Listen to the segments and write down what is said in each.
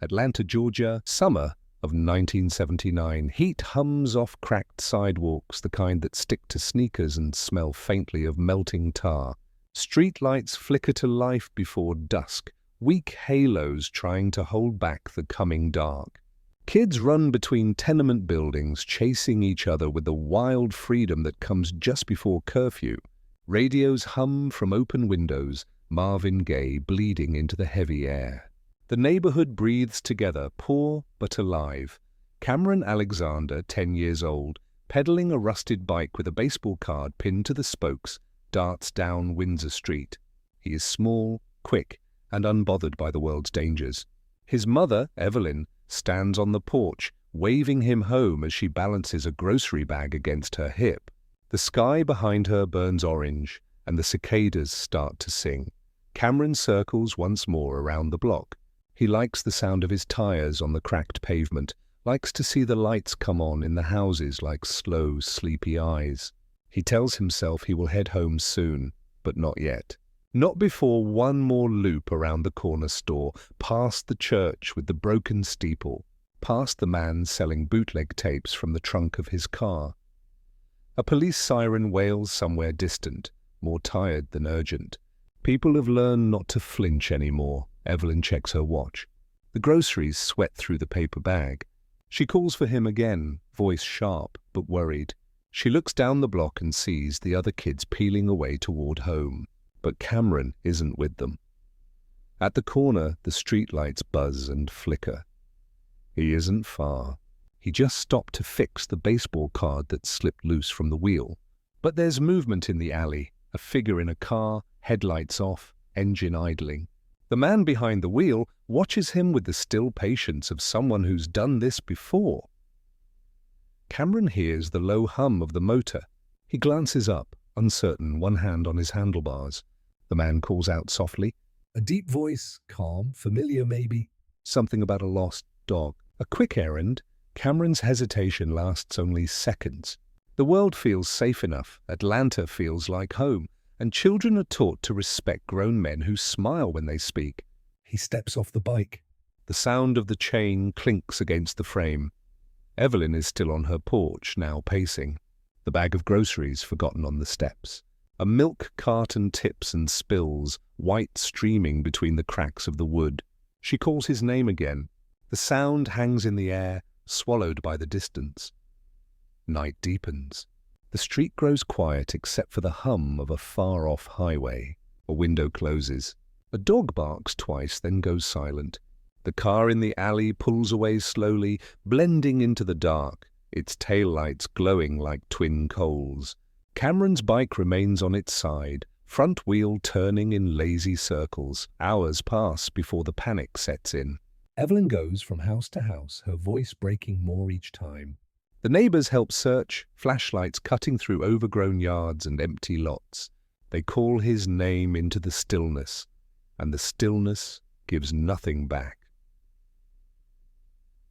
Atlanta, Georgia, summer of 1979. Heat hums off cracked sidewalks, the kind that stick to sneakers and smell faintly of melting tar. Street lights flicker to life before dusk, weak halos trying to hold back the coming dark. Kids run between tenement buildings, chasing each other with the wild freedom that comes just before curfew. Radios hum from open windows, Marvin Gaye bleeding into the heavy air. The neighborhood breathes together, poor but alive. Cameron Alexander, 10 years old, pedaling a rusted bike with a baseball card pinned to the spokes, darts down Windsor Street. He is small, quick, and unbothered by the world's dangers. His mother, Evelyn, stands on the porch, waving him home as she balances a grocery bag against her hip. The sky behind her burns orange, and the cicadas start to sing. Cameron circles once more around the block. He likes the sound of his tires on the cracked pavement, likes to see the lights come on in the houses like slow, sleepy eyes. He tells himself he will head home soon, but not yet. Not before one more loop around the corner store, past the church with the broken steeple, past the man selling bootleg tapes from the trunk of his car. A police siren wails somewhere distant, more tired than urgent. People have learned not to flinch anymore. Evelyn checks her watch. The groceries sweat through the paper bag. She calls for him again, voice sharp but worried. She looks down the block and sees the other kids peeling away toward home. But Cameron isn't with them. At the corner, the streetlights buzz and flicker. He isn't far. He just stopped to fix the baseball card that slipped loose from the wheel. But there's movement in the alley, a figure in a car, headlights off, engine idling. The man behind the wheel watches him with the still patience of someone who's done this before. Cameron hears the low hum of the motor. He glances up, uncertain, one hand on his handlebars. The man calls out softly. A deep voice, calm, familiar maybe. Something about a lost dog. A quick errand. Cameron's hesitation lasts only seconds. The world feels safe enough. Atlanta feels like home. And children are taught to respect grown men who smile when they speak. He steps off the bike. The sound of the chain clinks against the frame. Evelyn is still on her porch, now pacing. The bag of groceries forgotten on the steps. A milk carton tips and spills, white streaming between the cracks of the wood. She calls his name again. The sound hangs in the air, swallowed by the distance. Night deepens. The street grows quiet except for the hum of a far-off highway. A window closes. A dog barks twice, then goes silent. The car in the alley pulls away slowly, blending into the dark, its taillights glowing like twin coals. Cameron's bike remains on its side, front wheel turning in lazy circles. Hours pass before the panic sets in. Evelyn goes from house to house, her voice breaking more each time. The neighbors help search, flashlights cutting through overgrown yards and empty lots. They call his name into the stillness, and the stillness gives nothing back.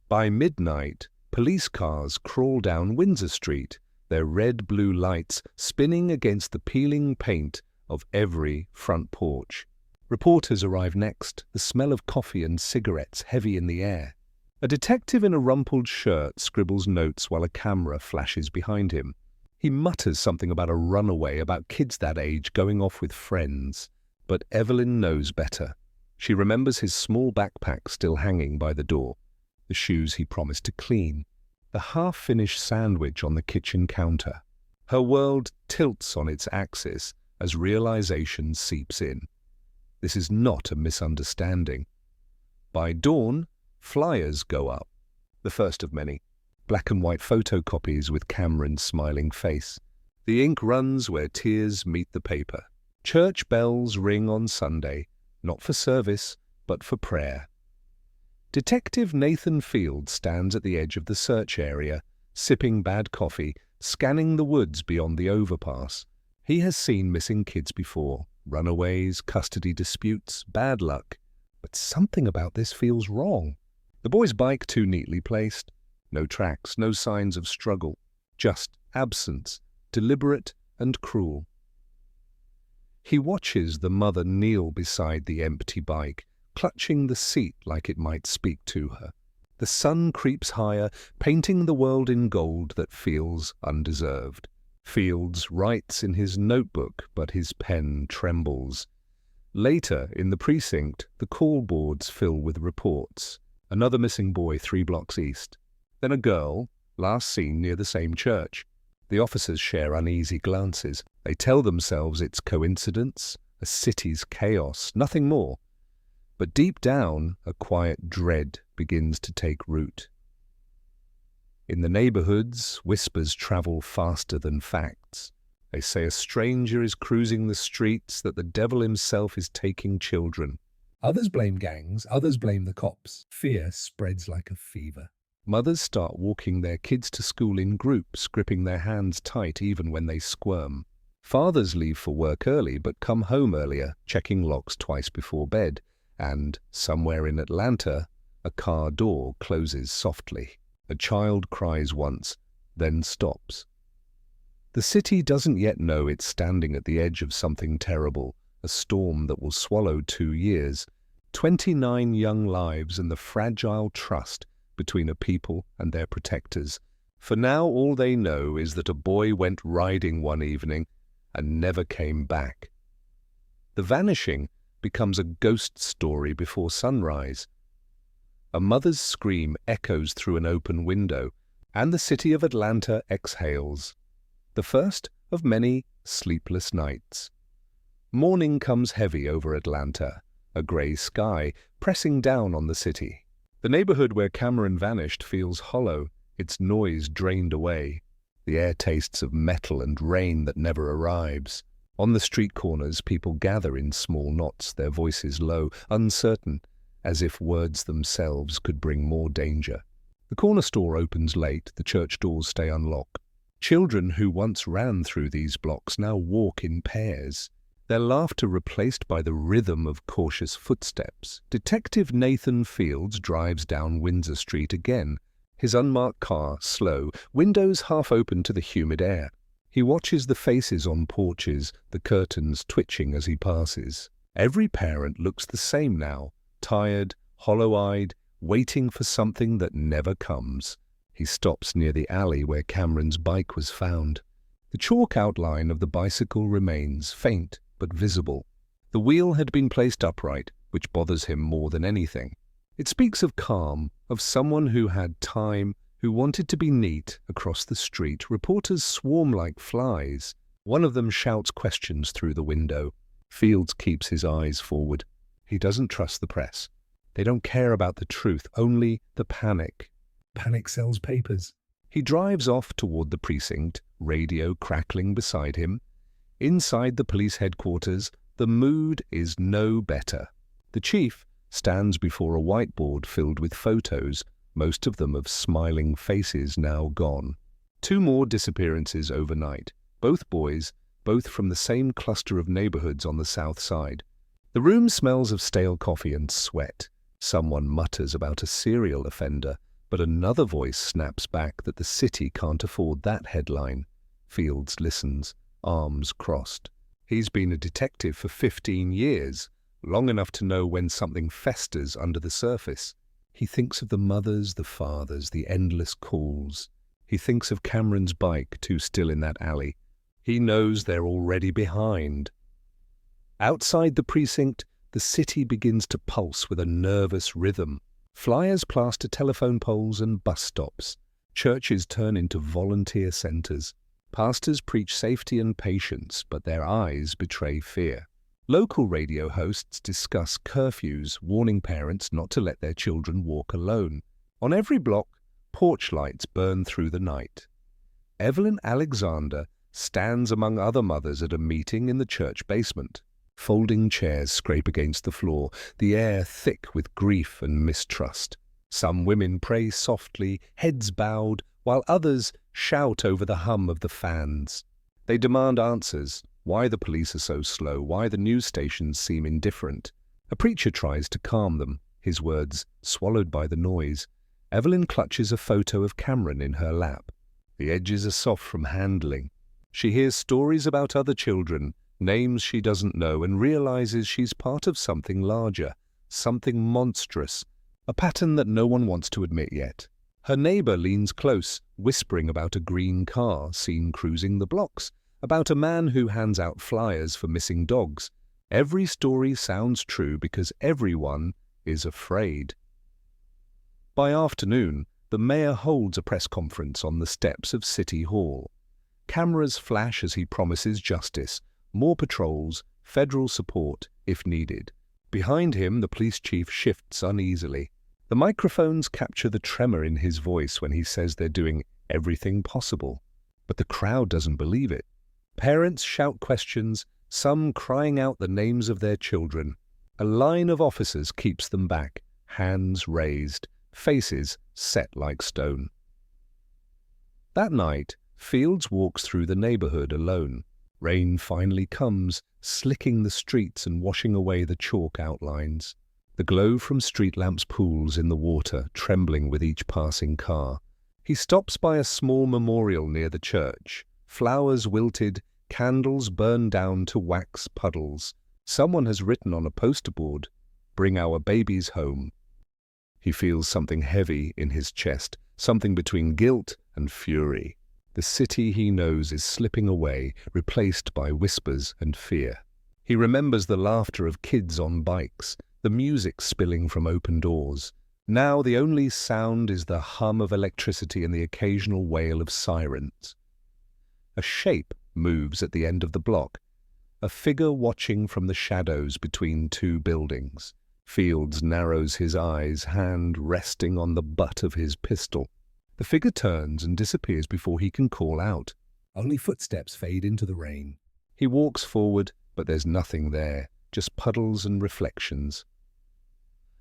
By midnight, police cars crawl down Windsor Street, their red-blue lights spinning against the peeling paint of every front porch. Reporters arrive next, the smell of coffee and cigarettes heavy in the air. A detective in a rumpled shirt scribbles notes while a camera flashes behind him. He mutters something about a runaway, about kids that age going off with friends. But Evelyn knows better. She remembers his small backpack still hanging by the door, the shoes he promised to clean, the half-finished sandwich on the kitchen counter. Her world tilts on its axis as realization seeps in. This is not a misunderstanding. By dawn, flyers go up, the first of many. Black and white photocopies with Cameron's smiling face. The ink runs where tears meet the paper. Church bells ring on Sunday, not for service, but for prayer. Detective Nathan Field stands at the edge of the search area, sipping bad coffee, scanning the woods beyond the overpass. He has seen missing kids before, runaways, custody disputes, bad luck. But something about this feels wrong. The boy's bike too neatly placed. No tracks, no signs of struggle. Just absence, deliberate and cruel. He watches the mother kneel beside the empty bike, clutching the seat like it might speak to her. The sun creeps higher, painting the world in gold that feels undeserved. Fields writes in his notebook, but his pen trembles. Later, in the precinct, the call boards fill with reports. Another missing boy 3 blocks east. Then a girl, last seen near the same church. The officers share uneasy glances. They tell themselves it's coincidence, a city's chaos, nothing more. But deep down, a quiet dread begins to take root. In the neighborhoods, whispers travel faster than facts. They say a stranger is cruising the streets, that the devil himself is taking children. Others blame gangs, others blame the cops. Fear spreads like a fever. Mothers start walking their kids to school in groups, gripping their hands tight even when they squirm. Fathers leave for work early but come home earlier, checking locks twice before bed. And, somewhere in Atlanta, a car door closes softly. A child cries once, then stops. The city doesn't yet know it's standing at the edge of something terrible, a storm that will swallow 2 years, 29 young lives and the fragile trust between a people and their protectors. For now all they know is that a boy went riding one evening and never came back. The vanishing becomes a ghost story before sunrise. A mother's scream echoes through an open window, and the city of Atlanta exhales. The first of many sleepless nights. Morning comes heavy over Atlanta, a grey sky pressing down on the city. The neighborhood where Cameron vanished feels hollow, its noise drained away. The air tastes of metal and rain that never arrives. On the street corners, people gather in small knots, their voices low, uncertain, as if words themselves could bring more danger. The corner store opens late, the church doors stay unlocked. Children who once ran through these blocks now walk in pairs, their laughter replaced by the rhythm of cautious footsteps. Detective Nathan Fields drives down Windsor Street again, his unmarked car slow, windows half open to the humid air. He watches the faces on porches, the curtains twitching as he passes. Every parent looks the same now, tired, hollow-eyed, waiting for something that never comes. He stops near the alley where Cameron's bike was found. The chalk outline of the bicycle remains, faint but visible. The wheel had been placed upright, which bothers him more than anything. It speaks of calm, of someone who had time, who wanted to be neat. Across the street, reporters swarm like flies. One of them shouts questions through the window. Fields keeps his eyes forward. He doesn't trust the press. They don't care about the truth, only the panic. Panic sells papers. He drives off toward the precinct, radio crackling beside him. Inside the police headquarters, the mood is no better. The chief stands before a whiteboard filled with photos, most of them of smiling faces now gone. 2 more disappearances overnight, both boys, both from the same cluster of neighborhoods on the south side. The room smells of stale coffee and sweat. Someone mutters about a serial offender, but another voice snaps back that the city can't afford that headline. Fields listens, arms crossed. He's been a detective for 15 years, long enough to know when something festers under the surface. He thinks of the mothers, the fathers, the endless calls. He thinks of Cameron's bike, too still in that alley. He knows they're already behind. Outside the precinct, the city begins to pulse with a nervous rhythm. Flyers plaster telephone poles and bus stops. Churches turn into volunteer centers. Pastors preach safety and patience, but their eyes betray fear. Local radio hosts discuss curfews, warning parents not to let their children walk alone. On every block, porch lights burn through the night. Evelyn Alexander stands among other mothers at a meeting in the church basement. Folding chairs scrape against the floor, the air thick with grief and mistrust. Some women pray softly, heads bowed, while others shout over the hum of the fans. They demand answers, why the police are so slow, why the news stations seem indifferent. A preacher tries to calm them, his words swallowed by the noise. Evelyn clutches a photo of Cameron in her lap. The edges are soft from handling. She hears stories about other children, names she doesn't know, and realizes she's part of something larger, something monstrous, a pattern that no one wants to admit yet. Her neighbor leans close, whispering about a green car seen cruising the blocks, about a man who hands out flyers for missing dogs. Every story sounds true because everyone is afraid. By afternoon, the mayor holds a press conference on the steps of City Hall. Cameras flash as he promises justice, more patrols, federal support if needed. Behind him, the police chief shifts uneasily. The microphones capture the tremor in his voice when he says they're doing everything possible. But the crowd doesn't believe it. Parents shout questions, some crying out the names of their children. A line of officers keeps them back, hands raised, faces set like stone. That night, Fields walks through the neighborhood alone. Rain finally comes, slicking the streets and washing away the chalk outlines. The glow from street lamps pools in the water, trembling with each passing car. He stops by a small memorial near the church. Flowers wilted, candles burned down to wax puddles. Someone has written on a poster board, "Bring our babies home." He feels something heavy in his chest, something between guilt and fury. The city he knows is slipping away, replaced by whispers and fear. He remembers the laughter of kids on bikes, the music spilling from open doors. Now the only sound is the hum of electricity and the occasional wail of sirens. A shape moves at the end of the block, a figure watching from the shadows between two buildings. Fields narrows his eyes, hand resting on the butt of his pistol. The figure turns and disappears before he can call out. Only footsteps fade into the rain. He walks forward, but there's nothing there, just puddles and reflections.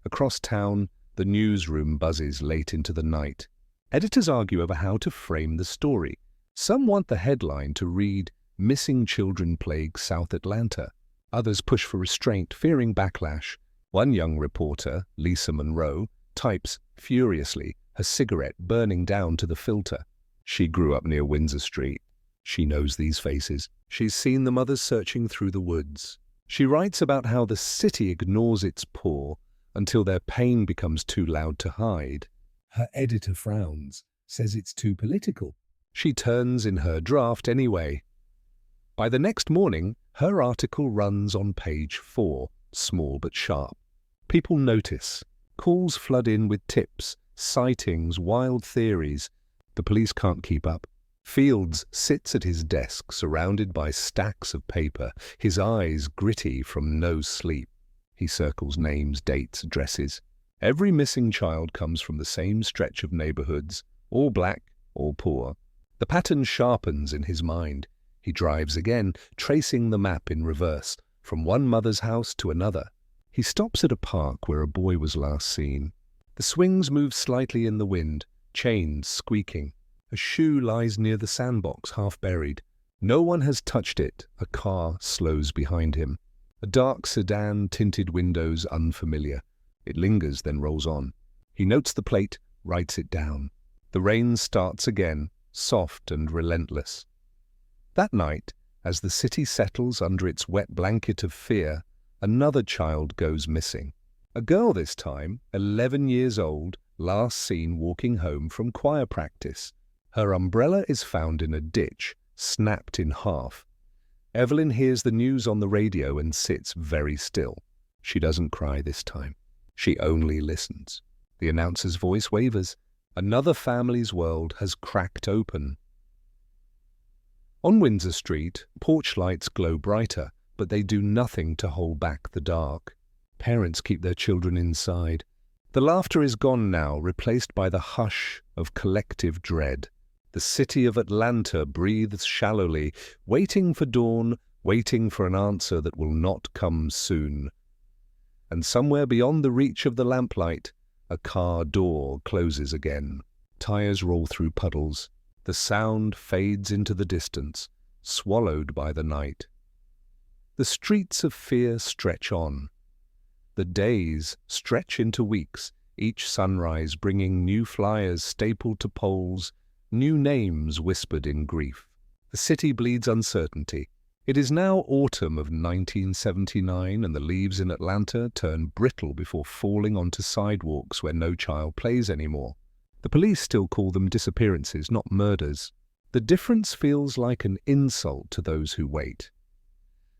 Across town, the newsroom buzzes late into the night. Editors argue over how to frame the story. Some want the headline to read, "Missing Children Plague South Atlanta." Others push for restraint, fearing backlash. One young reporter, Lisa Monroe, types furiously, her cigarette burning down to the filter. She grew up near Windsor Street. She knows these faces. She's seen the mothers searching through the woods. She writes about how the city ignores its poor until their pain becomes too loud to hide. Her editor frowns, says it's too political. She turns in her draft anyway. By the next morning, her article runs on page 4, small but sharp. People notice. Calls flood in with tips, sightings, wild theories. The police can't keep up. Fields sits at his desk, surrounded by stacks of paper, his eyes gritty from no sleep. He circles names, dates, addresses. Every missing child comes from the same stretch of neighborhoods, all black, all poor. The pattern sharpens in his mind. He drives again, tracing the map in reverse, from one mother's house to another. He stops at a park where a boy was last seen. The swings move slightly in the wind, chains squeaking. A shoe lies near the sandbox, half buried. No one has touched it. A car slows behind him. A dark sedan, tinted windows, unfamiliar. It lingers, then rolls on. He notes the plate, writes it down. The rain starts again, soft and relentless. That night, as the city settles under its wet blanket of fear, another child goes missing. A girl this time, 11 years old, last seen walking home from choir practice. Her umbrella is found in a ditch, snapped in half. Evelyn hears the news on the radio and sits very still. She doesn't cry this time. She only listens. The announcer's voice wavers. Another family's world has cracked open. On Windsor Street, porch lights glow brighter, but they do nothing to hold back the dark. Parents keep their children inside. The laughter is gone now, replaced by the hush of collective dread. The city of Atlanta breathes shallowly, waiting for dawn, waiting for an answer that will not come soon. And somewhere beyond the reach of the lamplight, a car door closes again. Tires roll through puddles. The sound fades into the distance, swallowed by the night. The streets of fear stretch on. The days stretch into weeks, each sunrise bringing new flyers stapled to poles, new names whispered in grief. The city bleeds uncertainty. It is now autumn of 1979 and the leaves in Atlanta turn brittle before falling onto sidewalks where no child plays anymore. The police still call them disappearances, not murders. The difference feels like an insult to those who wait.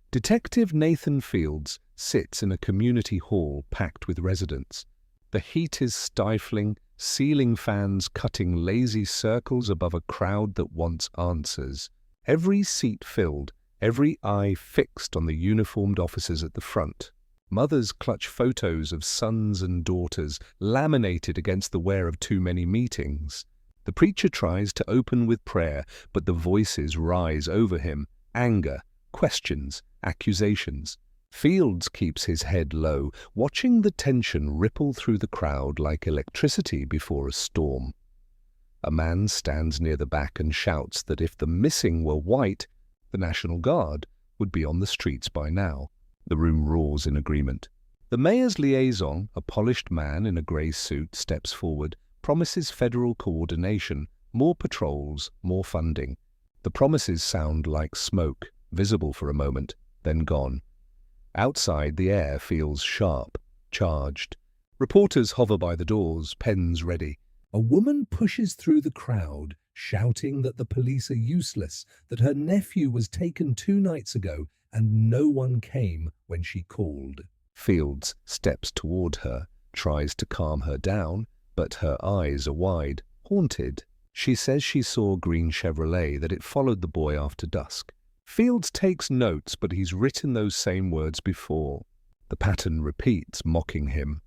Detective Nathan Fields sits in a community hall packed with residents. The heat is stifling, ceiling fans cutting lazy circles above a crowd that wants answers. Every seat filled, every eye fixed on the uniformed officers at the front. Mothers clutch photos of sons and daughters, laminated against the wear of too many meetings. The preacher tries to open with prayer, but the voices rise over him. Anger, questions, accusations. Fields keeps his head low, watching the tension ripple through the crowd like electricity before a storm. A man stands near the back and shouts that if the missing were white, the National Guard would be on the streets by now. The room roars in agreement. The mayor's liaison, a polished man in a grey suit, steps forward, promises federal coordination, more patrols, more funding. The promises sound like smoke, visible for a moment, then gone. Outside, the air feels sharp, charged. Reporters hover by the doors, pens ready. A woman pushes through the crowd, shouting that the police are useless, that her nephew was taken 2 nights ago and no one came when she called. Fields steps toward her, tries to calm her down, but her eyes are wide, haunted. She says she saw a green Chevrolet, that it followed the boy after dusk. Fields takes notes, but he's written those same words before. The pattern repeats, mocking him.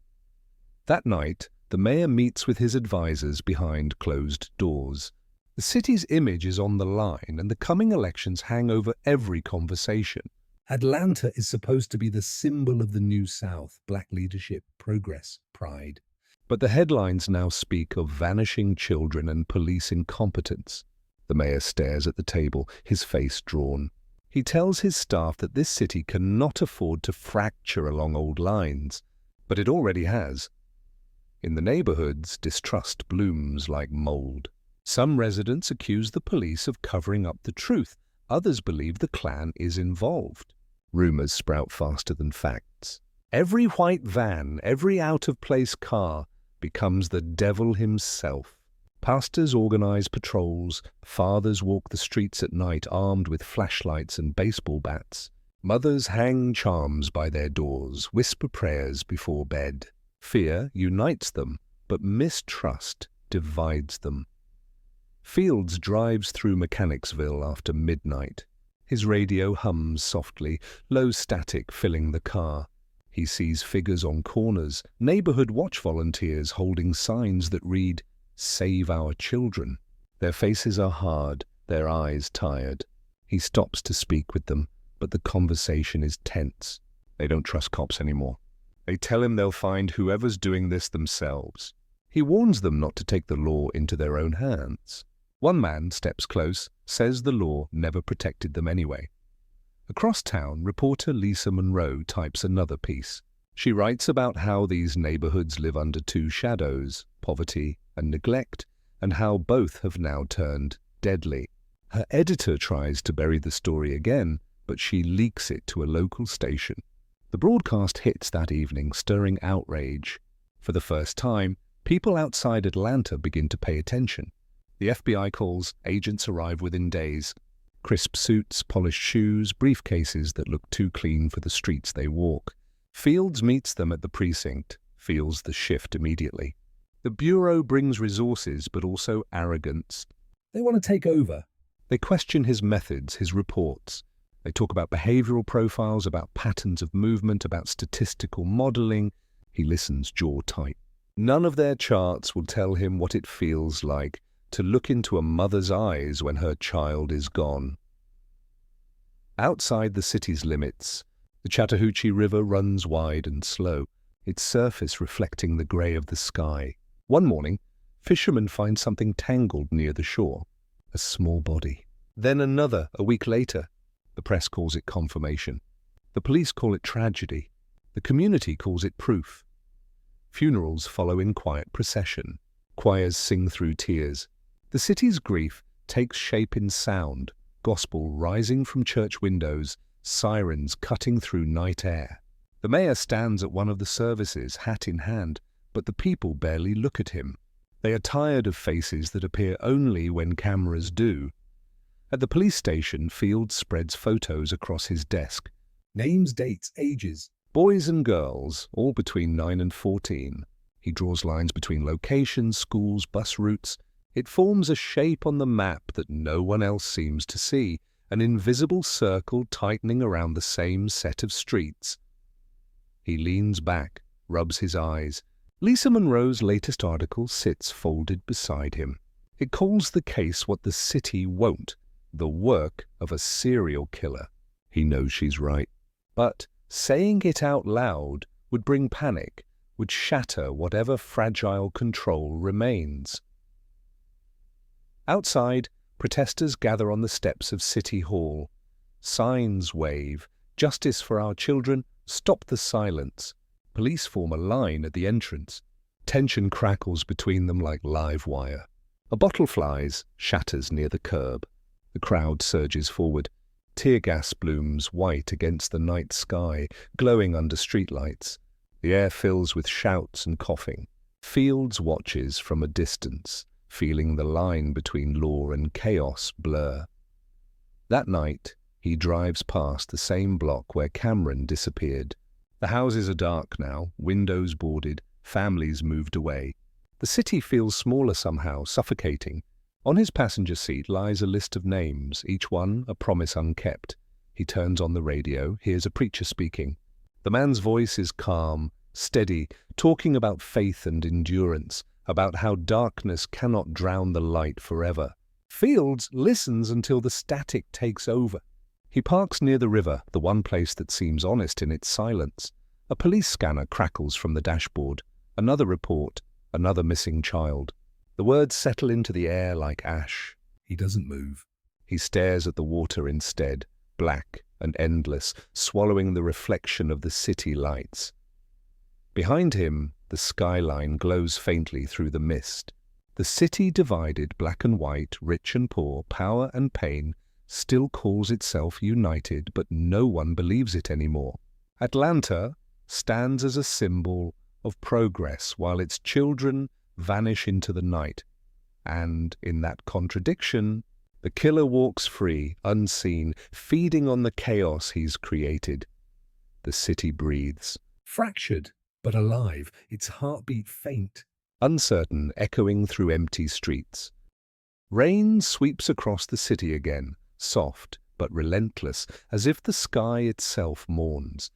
That night, the mayor meets with his advisors behind closed doors. The city's image is on the line, and the coming elections hang over every conversation. Atlanta is supposed to be the symbol of the New South: black leadership, progress, pride. But the headlines now speak of vanishing children and police incompetence. The mayor stares at the table, his face drawn. He tells his staff that this city cannot afford to fracture along old lines, but it already has. In the neighborhoods, distrust blooms like mold. Some residents accuse the police of covering up the truth. Others believe the Klan is involved. Rumors sprout faster than facts. Every white van, every out-of-place car becomes the devil himself. Pastors organize patrols, fathers walk the streets at night armed with flashlights and baseball bats. Mothers hang charms by their doors, whisper prayers before bed. Fear unites them, but mistrust divides them. Fields drives through Mechanicsville after midnight. His radio hums softly, low static filling the car. He sees figures on corners, neighborhood watch volunteers holding signs that read, "Save our children." Their faces are hard, their eyes tired. He stops to speak with them, but the conversation is tense. They don't trust cops anymore. They tell him they'll find whoever's doing this themselves. He warns them not to take the law into their own hands. One man steps close, says the law never protected them anyway. Across town, reporter Lisa Monroe types another piece. She writes about how these neighborhoods live under 2 shadows, poverty and neglect, and how both have now turned deadly. Her editor tries to bury the story again, but she leaks it to a local station. The broadcast hits that evening, stirring outrage. For the first time, people outside Atlanta begin to pay attention. The FBI calls, agents arrive within days. Crisp suits, polished shoes, briefcases that look too clean for the streets they walk. Fields meets them at the precinct, feels the shift immediately. The Bureau brings resources, but also arrogance. They want to take over. They question his methods, his reports. They talk about behavioral profiles, about patterns of movement, about statistical modeling. He listens, jaw tight. None of their charts will tell him what it feels like to look into a mother's eyes when her child is gone. Outside the city's limits, the Chattahoochee River runs wide and slow, its surface reflecting the grey of the sky. One morning, fishermen find something tangled near the shore, a small body. Then another, a week later. The press calls it confirmation. The police call it tragedy. The community calls it proof. Funerals follow in quiet procession. Choirs sing through tears. The city's grief takes shape in sound, gospel rising from church windows, sirens cutting through night air. The mayor stands at one of the services, hat in hand, but the people barely look at him. They are tired of faces that appear only when cameras do. At the police station, Fields spreads photos across his desk. Names, dates, ages. Boys and girls, all between 9 and 14. He draws lines between locations, schools, bus routes. It forms a shape on the map that no one else seems to see, an invisible circle tightening around the same set of streets. He leans back, rubs his eyes. Lisa Monroe's latest article sits folded beside him. It calls the case what the city won't, the work of a serial killer. He knows she's right. But saying it out loud would bring panic, would shatter whatever fragile control remains. Outside, protesters gather on the steps of City Hall. Signs wave, "Justice for our children, stop the silence." Police form a line at the entrance. Tension crackles between them like live wire. A bottle flies, shatters near the curb. The crowd surges forward. Tear gas blooms white against the night sky, glowing under streetlights. The air fills with shouts and coughing. Fields watches from a distance, feeling the line between law and chaos blur. That night, he drives past the same block where Cameron disappeared. The houses are dark now, windows boarded, families moved away. The city feels smaller somehow, suffocating. On his passenger seat lies a list of names, each one a promise unkept. He turns on the radio, hears a preacher speaking. The man's voice is calm, steady, talking about faith and endurance, about how darkness cannot drown the light forever. Fields listens until the static takes over. He parks near the river, the one place that seems honest in its silence. A police scanner crackles from the dashboard. Another report, another missing child. The words settle into the air like ash. He doesn't move. He stares at the water instead, black and endless, swallowing the reflection of the city lights. Behind him, the skyline glows faintly through the mist. The city divided, black and white, rich and poor, power and pain, still calls itself united, but no one believes it anymore. Atlanta stands as a symbol of progress while its children vanish into the night. And in that contradiction, the killer walks free, unseen, feeding on the chaos he's created. The city breathes. Fractured, but alive, its heartbeat faint. Uncertain, echoing through empty streets. Rain sweeps across the city again, soft but relentless, as if the sky itself mourns.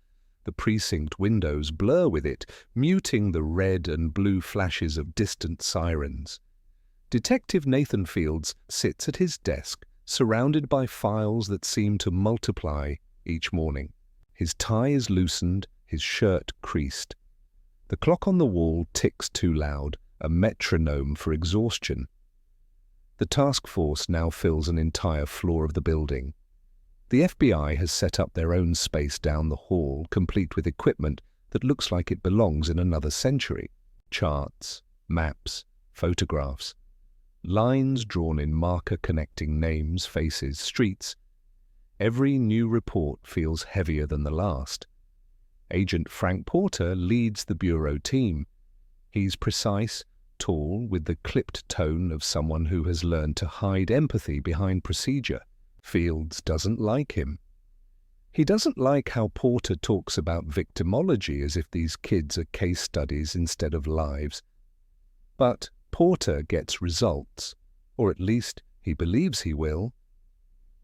The precinct windows blur with it, muting the red and blue flashes of distant sirens. Detective Nathan Fields sits at his desk, surrounded by files that seem to multiply each morning. His tie is loosened, his shirt creased. The clock on the wall ticks too loud, a metronome for exhaustion. The task force now fills an entire floor of the building. The FBI has set up their own space down the hall, complete with equipment that looks like it belongs in another century. Charts, maps, photographs. Lines drawn in marker connecting names, faces, streets. Every new report feels heavier than the last. Agent Frank Porter leads the bureau team. He's precise, tall, with the clipped tone of someone who has learned to hide empathy behind procedure. Fields doesn't like him. He doesn't like how Porter talks about victimology as if these kids are case studies instead of lives. But Porter gets results, or at least he believes he will.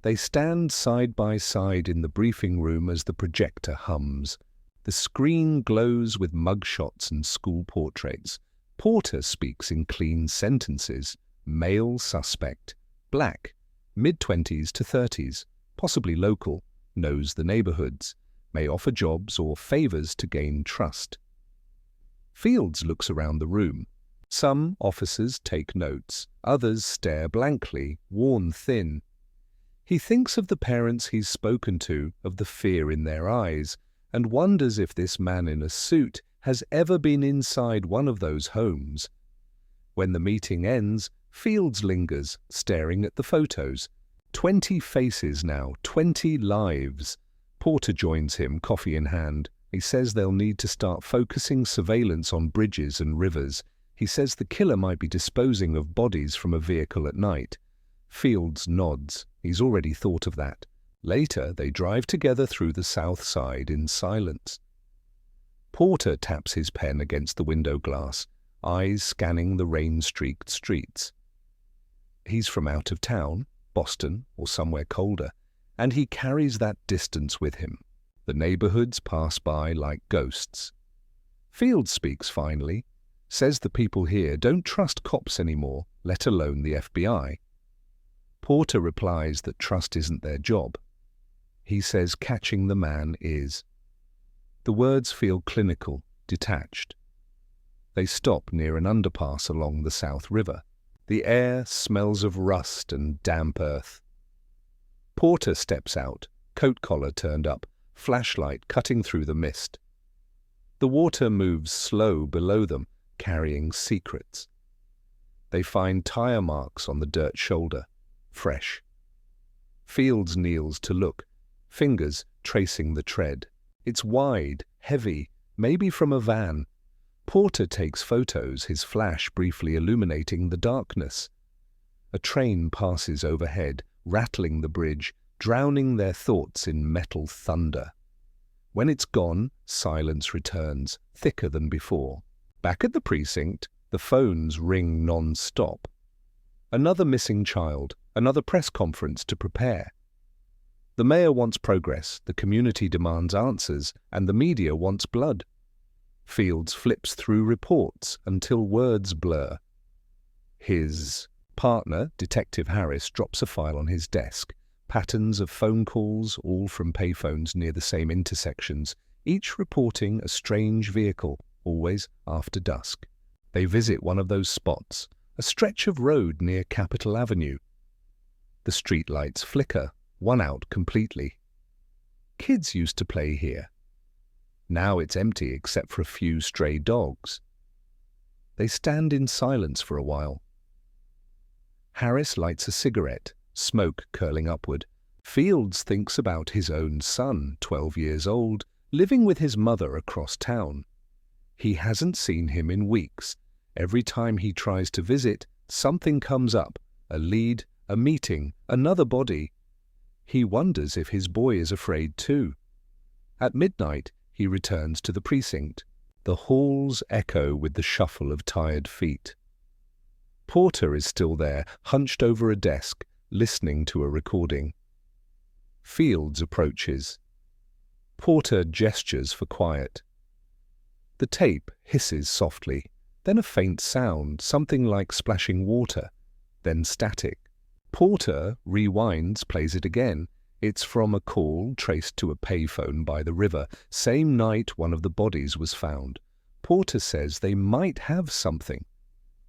They stand side by side in the briefing room as the projector hums. The screen glows with mugshots and school portraits. Porter speaks in clean sentences. Male suspect. Black. Mid-20s to 30s. Possibly local. Knows the neighborhoods. May offer jobs or favors to gain trust. Fields looks around the room. Some officers take notes. Others stare blankly, worn thin. He thinks of the parents he's spoken to, of the fear in their eyes, and wonders if this man in a suit has ever been inside one of those homes. When the meeting ends, Fields lingers, staring at the photos. 20 faces now, 20 lives. Porter joins him, coffee in hand. He says they'll need to start focusing surveillance on bridges and rivers. He says the killer might be disposing of bodies from a vehicle at night. Fields nods. He's already thought of that. Later, they drive together through the south side in silence. Porter taps his pen against the window glass, eyes scanning the rain-streaked streets. He's from out of town, Boston or somewhere colder, and he carries that distance with him. The neighborhoods pass by like ghosts. Fields speaks finally, says the people here don't trust cops anymore, let alone the FBI. Porter replies that trust isn't their job. He says catching the man is. The words feel clinical, detached. They stop near an underpass along the South River. The air smells of rust and damp earth. Porter steps out, coat collar turned up, flashlight cutting through the mist. The water moves slow below them, carrying secrets. They find tire marks on the dirt shoulder, fresh. Fields kneels to look, fingers tracing the tread. It's wide, heavy, maybe from a van. Porter takes photos, his flash briefly illuminating the darkness. A train passes overhead, rattling the bridge, drowning their thoughts in metal thunder. When it's gone, silence returns, thicker than before. Back at the precinct, the phones ring non-stop. Another missing child, another press conference to prepare. The mayor wants progress, the community demands answers, and the media wants blood. Fields flips through reports until words blur. His partner, Detective Harris, drops a file on his desk. Patterns of phone calls, all from payphones near the same intersections, each reporting a strange vehicle, always after dusk. They visit one of those spots, a stretch of road near Capitol Avenue. The streetlights flicker, one out completely. Kids used to play here. Now it's empty except for a few stray dogs. They stand in silence for a while. Harris lights a cigarette, smoke curling upward. Fields thinks about his own son, 12 years old, living with his mother across town. He hasn't seen him in weeks. Every time he tries to visit, something comes up, a lead, a meeting, another body. He wonders if his boy is afraid too. At midnight, he returns to the precinct. The halls echo with the shuffle of tired feet. Porter is still there, hunched over a desk, listening to a recording. Fields approaches. Porter gestures for quiet. The tape hisses softly, then a faint sound, something like splashing water, then static. Porter rewinds, plays it again. It's from a call traced to a payphone by the river, same night one of the bodies was found. Porter says they might have something.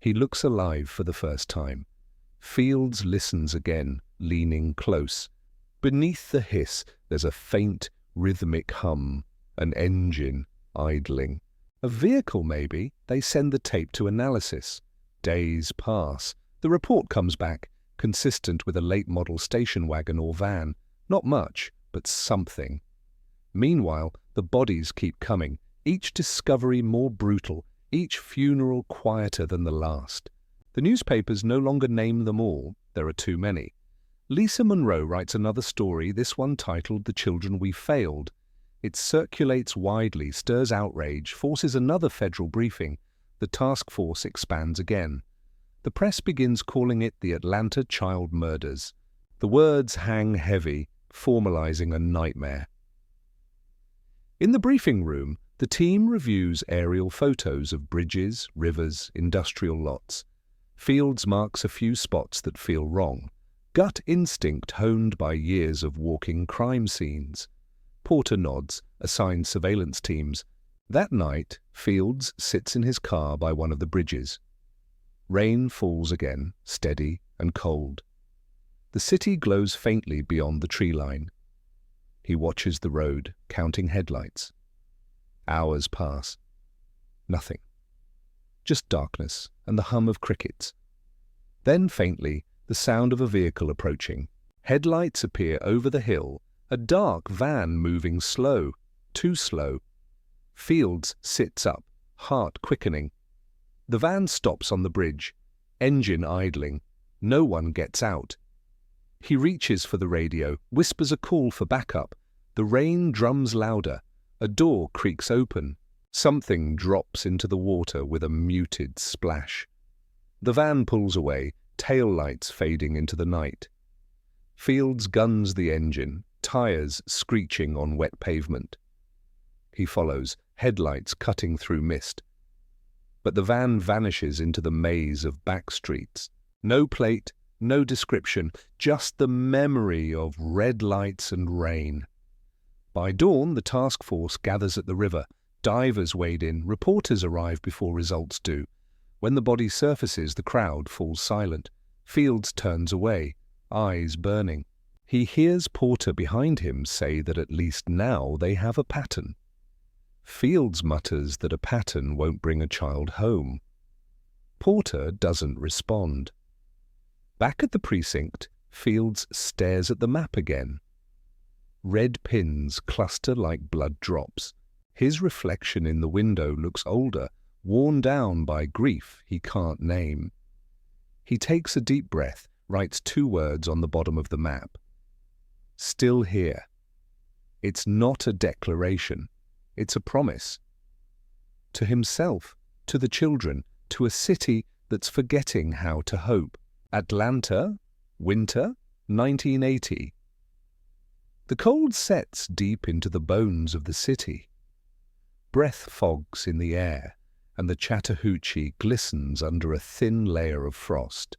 He looks alive for the first time. Fields listens again, leaning close. Beneath the hiss, there's a faint, rhythmic hum, an engine idling. A vehicle, maybe. They send the tape to analysis. Days pass. The report comes back, consistent with a late-model station wagon or van. Not much, but something. Meanwhile, the bodies keep coming, each discovery more brutal, each funeral quieter than the last. The newspapers no longer name them all, there are too many. Lisa Monroe writes another story, this one titled The Children We Failed. It circulates widely, stirs outrage, forces another federal briefing. The task force expands again. The press begins calling it the Atlanta child murders. The words hang heavy, formalizing a nightmare. In the briefing room, the team reviews aerial photos of bridges, rivers, industrial lots. Fields marks a few spots that feel wrong. Gut instinct honed by years of walking crime scenes. Porter nods, assigns surveillance teams. That night, Fields sits in his car by one of the bridges. Rain falls again, steady and cold. The city glows faintly beyond the tree line. He watches the road, counting headlights. Hours pass. Nothing. Just darkness and the hum of crickets. Then, faintly, the sound of a vehicle approaching. Headlights appear over the hill, a dark van moving slow, too slow. Fields sits up, heart quickening. The van stops on the bridge, engine idling. No one gets out. He reaches for the radio, whispers a call for backup. The rain drums louder. A door creaks open. Something drops into the water with a muted splash. The van pulls away, tail lights fading into the night. Fields guns the engine, tires screeching on wet pavement. He follows, headlights cutting through mist. But the van vanishes into the maze of back streets. No plate, no description, just the memory of red lights and rain. By dawn, the task force gathers at the river. Divers wade in, reporters arrive before results do. When the body surfaces, the crowd falls silent. Fields turns away, eyes burning. He hears Porter behind him say that at least now they have a pattern. Fields mutters that a pattern won't bring a child home. Porter doesn't respond. Back at the precinct, Fields stares at the map again. Red pins cluster like blood drops. His reflection in the window looks older, worn down by grief he can't name. He takes a deep breath, writes 2 words on the bottom of the map. Still here. It's not a declaration. It's a promise. To himself, to the children, to a city that's forgetting how to hope. Atlanta, winter, 1980. The cold sets deep into the bones of the city. Breath fogs in the air, and the Chattahoochee glistens under a thin layer of frost.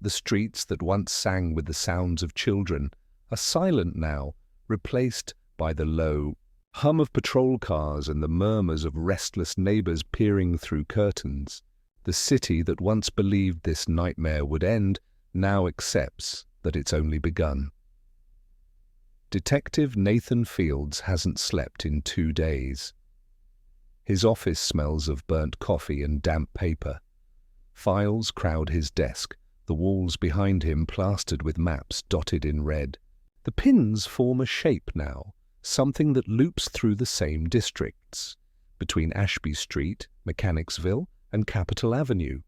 The streets that once sang with the sounds of children are silent now, replaced by the low hum of patrol cars and the murmurs of restless neighbors peering through curtains. The city that once believed this nightmare would end now accepts that it's only begun. Detective Nathan Fields hasn't slept in 2 days. His office smells of burnt coffee and damp paper. Files crowd his desk, the walls behind him plastered with maps dotted in red. The pins form a shape now, something that loops through the same districts, between Ashby Street, Mechanicsville, and Capitol Avenue.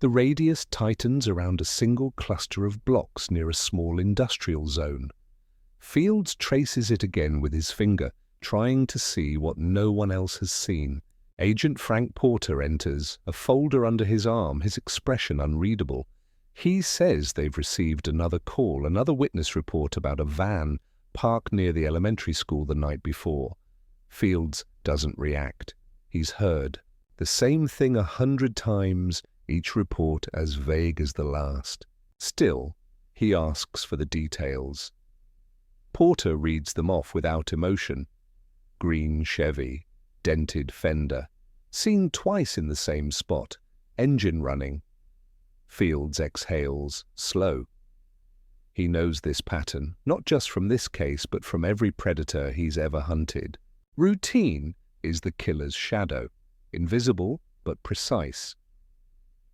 The radius tightens around a single cluster of blocks near a small industrial zone. Fields traces it again with his finger, trying to see what no one else has seen. Agent Frank Porter enters, a folder under his arm, his expression unreadable. He says they've received another call, another witness report about a van parked near the elementary school the night before. Fields doesn't react. He's heard the same thing 100 times, each report as vague as the last. Still, he asks for the details. Porter reads them off without emotion. Green Chevy, dented fender, seen twice in the same spot, engine running. Fields exhales, slow. He knows this pattern, not just from this case, but from every predator he's ever hunted. Routine is the killer's shadow, invisible but precise.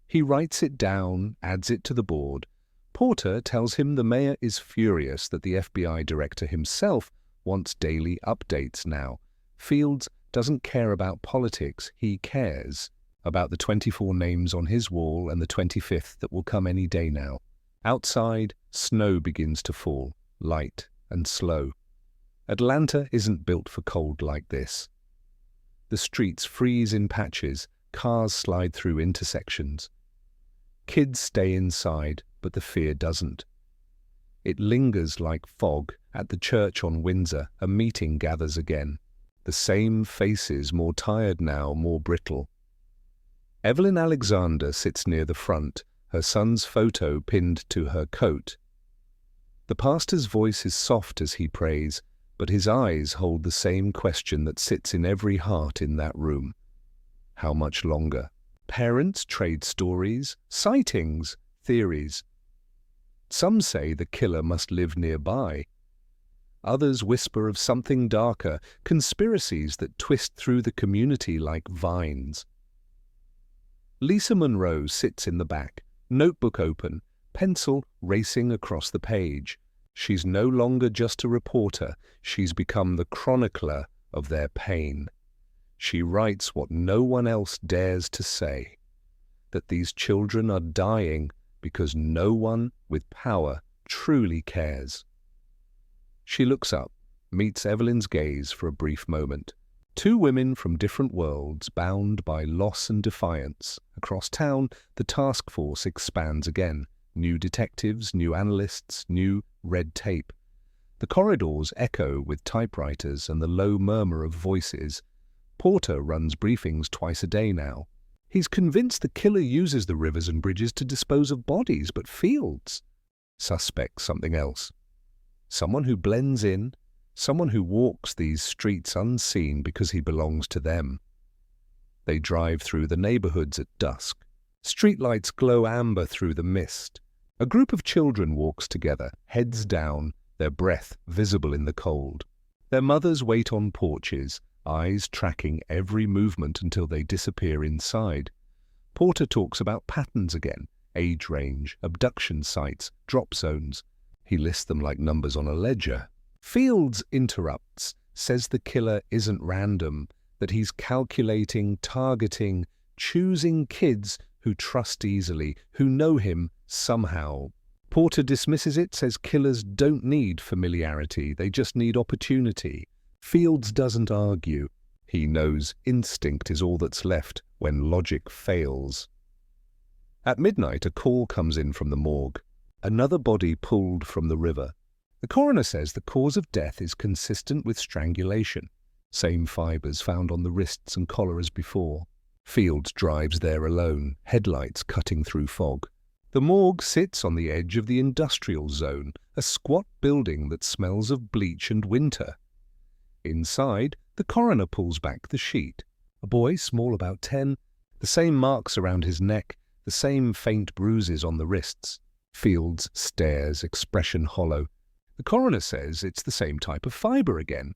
He writes it down, adds it to the board. Porter tells him the mayor is furious that the FBI director himself wants daily updates now. Fields doesn't care about politics, he cares about the 24 names on his wall and the 25th that will come any day now. Outside, snow begins to fall, light and slow. Atlanta isn't built for cold like this. The streets freeze in patches, cars slide through intersections. Kids stay inside, but the fear doesn't. It lingers like fog. At the church on Windsor, a meeting gathers again. The same faces, more tired now, more brittle. Evelyn Alexander sits near the front, her son's photo pinned to her coat. The pastor's voice is soft as he prays, but his eyes hold the same question that sits in every heart in that room. How much longer? Parents trade stories, sightings, theories. Some say the killer must live nearby. Others whisper of something darker, conspiracies that twist through the community like vines. Lisa Monroe sits in the back, notebook open, pencil racing across the page. She's no longer just a reporter, she's become the chronicler of their pain. She writes what no one else dares to say, that these children are dying because no one with power truly cares. She looks up, meets Evelyn's gaze for a brief moment. Two women from different worlds, bound by loss and defiance. Across town, the task force expands again. New detectives, new analysts, new red tape. The corridors echo with typewriters and the low murmur of voices. Porter runs briefings twice a day now. He's convinced the killer uses the rivers and bridges to dispose of bodies, but Fields suspects something else. Someone who blends in, someone who walks these streets unseen because he belongs to them. They drive through the neighborhoods at dusk. Streetlights glow amber through the mist. A group of children walks together, heads down, their breath visible in the cold. Their mothers wait on porches, eyes tracking every movement until they disappear inside. Porter talks about patterns again, age range, abduction sites, drop zones. He lists them like numbers on a ledger. Fields interrupts, says the killer isn't random, that he's calculating, targeting, choosing kids who trust easily, who know him somehow. Porter dismisses it, says killers don't need familiarity, they just need opportunity. Fields doesn't argue. He knows instinct is all that's left when logic fails. At midnight, a call comes in from the morgue. Another body pulled from the river. The coroner says the cause of death is consistent with strangulation. Same fibers found on the wrists and collar as before. Fields drives there alone, headlights cutting through fog. The morgue sits on the edge of the industrial zone, a squat building that smells of bleach and winter. Inside, the coroner pulls back the sheet. A boy, small about 10, the same marks around his neck, the same faint bruises on the wrists. Fields stares, expression hollow. The coroner says it's the same type of fiber again.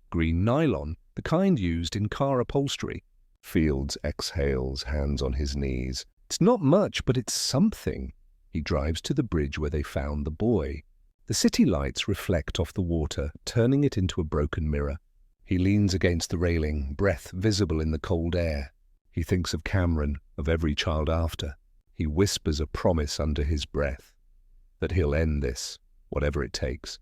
Green nylon, the kind used in car upholstery. Fields exhales, hands on his knees. It's not much, but it's something. He drives to the bridge where they found the boy. The city lights reflect off the water, turning it into a broken mirror. He leans against the railing, breath visible in the cold air. He thinks of Cameron, of every child after. He whispers a promise under his breath, that he'll end this, whatever it takes.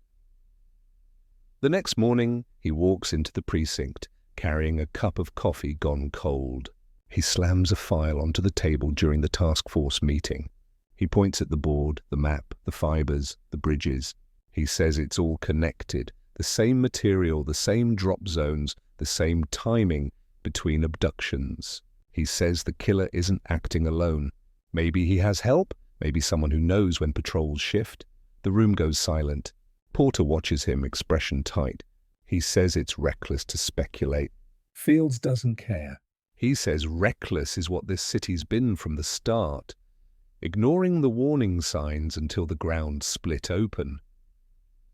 The next morning, he walks into the precinct, carrying a cup of coffee gone cold. He slams a file onto the table during the task force meeting. He points at the board, the map, the fibers, the bridges. He says it's all connected, the same material, the same drop zones, the same timing between abductions. He says the killer isn't acting alone. Maybe he has help, maybe someone who knows when patrols shift. The room goes silent. Porter watches him, expression tight. He says it's reckless to speculate. Fields doesn't care. He says reckless is what this city's been from the start, ignoring the warning signs until the ground split open.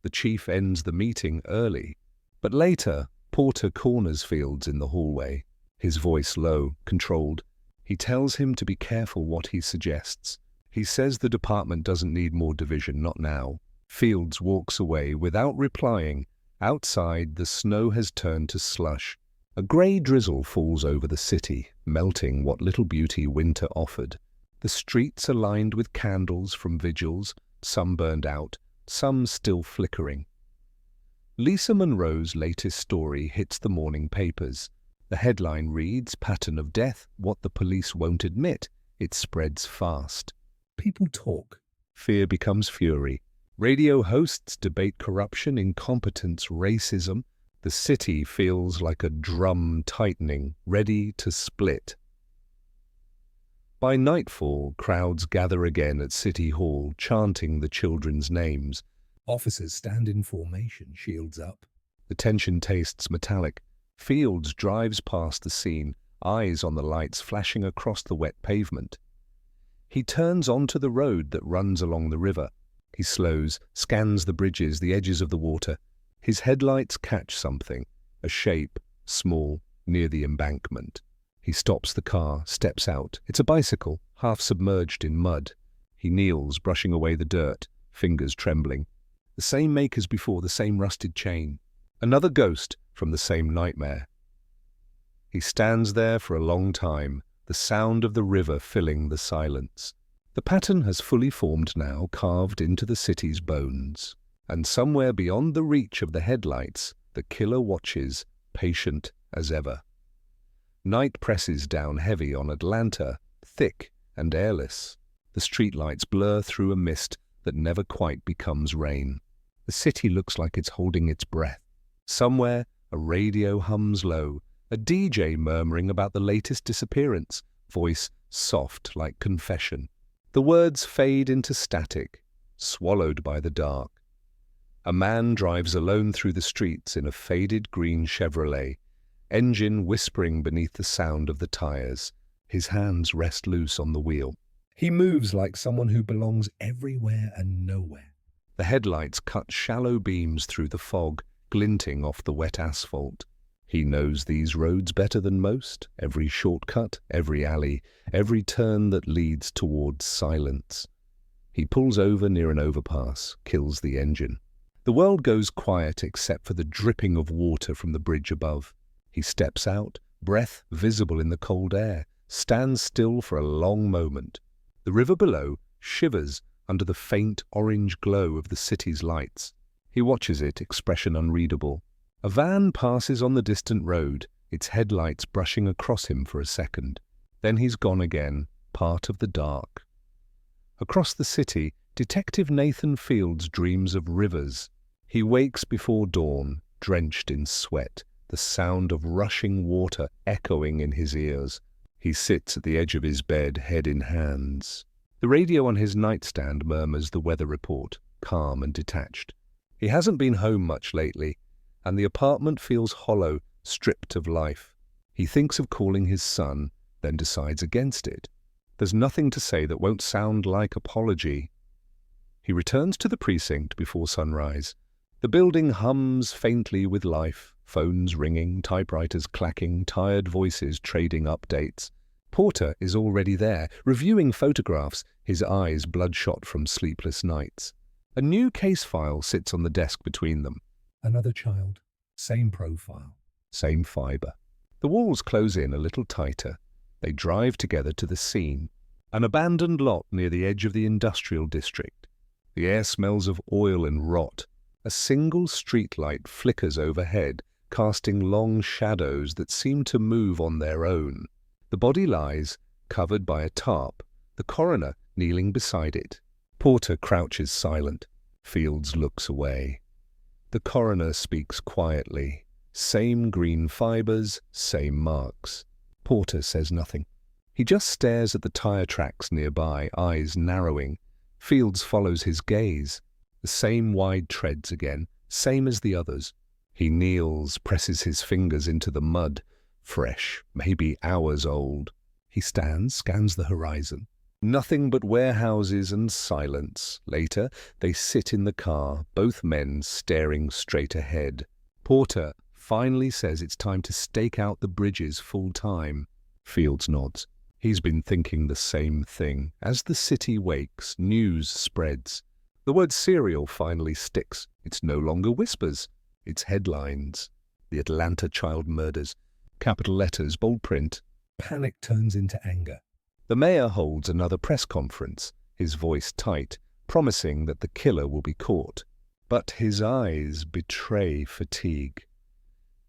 The chief ends the meeting early, but later, Porter corners Fields in the hallway, his voice low, controlled. He tells him to be careful what he suggests. He says the department doesn't need more division, not now. Fields walks away without replying. Outside, the snow has turned to slush. A grey drizzle falls over the city, melting what little beauty winter offered. The streets are lined with candles from vigils, some burned out, some still flickering. Lisa Monroe's latest story hits the morning papers. The headline reads, "Pattern of death, what the police won't admit." It spreads fast. People talk. Fear becomes fury. Radio hosts debate corruption, incompetence, racism. The city feels like a drum tightening, ready to split. By nightfall, crowds gather again at City Hall, chanting the children's names. Officers stand in formation, shields up. The tension tastes metallic. Fields drives past the scene, eyes on the lights flashing across the wet pavement. He turns onto the road that runs along the river. He slows, scans the bridges, the edges of the water. His headlights catch something, a shape, small, near the embankment. He stops the car, steps out. It's a bicycle, half submerged in mud. He kneels, brushing away the dirt, fingers trembling. The same make as before, the same rusted chain. Another ghost from the same nightmare. He stands there for a long time, the sound of the river filling the silence. The pattern has fully formed now, carved into the city's bones. And somewhere beyond the reach of the headlights, the killer watches, patient as ever. Night presses down heavy on Atlanta, thick and airless. The streetlights blur through a mist that never quite becomes rain. The city looks like it's holding its breath. Somewhere, a radio hums low, a DJ murmuring about the latest disappearance, voice soft like confession. The words fade into static, swallowed by the dark. A man drives alone through the streets in a faded green Chevrolet, engine whispering beneath the sound of the tires. His hands rest loose on the wheel. He moves like someone who belongs everywhere and nowhere. The headlights cut shallow beams through the fog, glinting off the wet asphalt. He knows these roads better than most, every shortcut, every alley, every turn that leads towards silence. He pulls over near an overpass, kills the engine. The world goes quiet except for the dripping of water from the bridge above. He steps out, breath visible in the cold air, stands still for a long moment. The river below shivers under the faint orange glow of the city's lights. He watches it, expression unreadable. A van passes on the distant road, its headlights brushing across him for a second. Then he's gone again, part of the dark. Across the city, Detective Nathan Fields dreams of rivers. He wakes before dawn, drenched in sweat, the sound of rushing water echoing in his ears. He sits at the edge of his bed, head in hands. The radio on his nightstand murmurs the weather report, calm and detached. He hasn't been home much lately, and the apartment feels hollow, stripped of life. He thinks of calling his son, then decides against it. There's nothing to say that won't sound like apology. He returns to the precinct before sunrise. The building hums faintly with life, phones ringing, typewriters clacking, tired voices trading updates. Porter is already there, reviewing photographs, his eyes bloodshot from sleepless nights. A new case file sits on the desk between them. Another child, same profile. Same fibre. The walls close in a little tighter. They drive together to the scene, an abandoned lot near the edge of the industrial district. The air smells of oil and rot. A single streetlight flickers overhead, casting long shadows that seem to move on their own. The body lies, covered by a tarp, the coroner kneeling beside it. Porter crouches silent. Fields looks away. The coroner speaks quietly. Same green fibres, same marks. Porter says nothing. He just stares at the tire tracks nearby, eyes narrowing. Fields follows his gaze. The same wide treads again, same as the others. He kneels, presses his fingers into the mud. Fresh, maybe hours old. He stands, scans the horizon. Nothing but warehouses and silence. Later, they sit in the car, both men staring straight ahead. Porter finally says it's time to stake out the bridges full time. Fields nods. He's been thinking the same thing. As the city wakes, news spreads. The word serial finally sticks. It's no longer whispers. It's headlines. The Atlanta child murders. Capital letters, bold print. Panic turns into anger. The mayor holds another press conference, his voice tight, promising that the killer will be caught. But his eyes betray fatigue.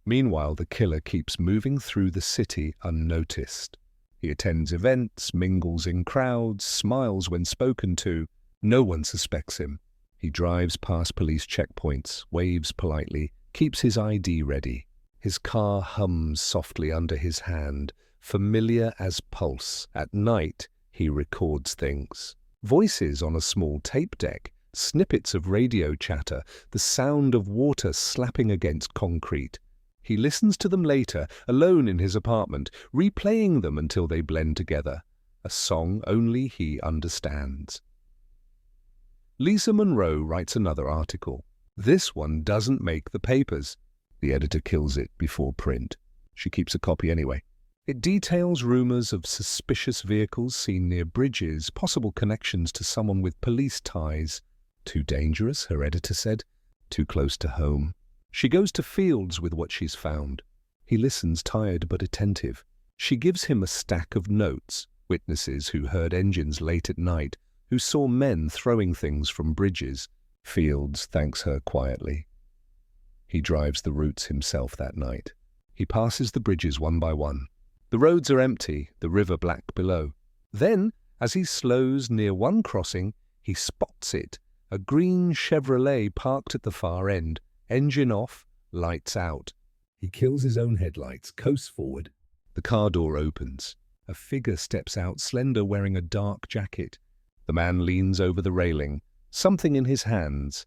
Meanwhile, the killer keeps moving through the city unnoticed. He attends events, mingles in crowds, smiles when spoken to. No one suspects him. He drives past police checkpoints, waves politely, keeps his ID ready. His car hums softly under his hand, familiar as pulse. At night, he records things. Voices on a small tape deck, snippets of radio chatter, the sound of water slapping against concrete. He listens to them later, alone in his apartment, replaying them until they blend together. A song only he understands. Lisa Monroe writes another article. This one doesn't make the papers. The editor kills it before print. She keeps a copy anyway. It details rumors of suspicious vehicles seen near bridges, possible connections to someone with police ties. Too dangerous, her editor said. Too close to home. She goes to Fields with what she's found. He listens, tired but attentive. She gives him a stack of notes, witnesses who heard engines late at night, who saw men throwing things from bridges. Fields thanks her quietly. He drives the routes himself that night. He passes the bridges one by one. The roads are empty, the river black below. Then, as he slows near one crossing, he spots it, a green Chevrolet parked at the far end, engine off, lights out. He kills his own headlights, coasts forward. The car door opens. A figure steps out, slender, wearing a dark jacket. The man leans over the railing, something in his hands.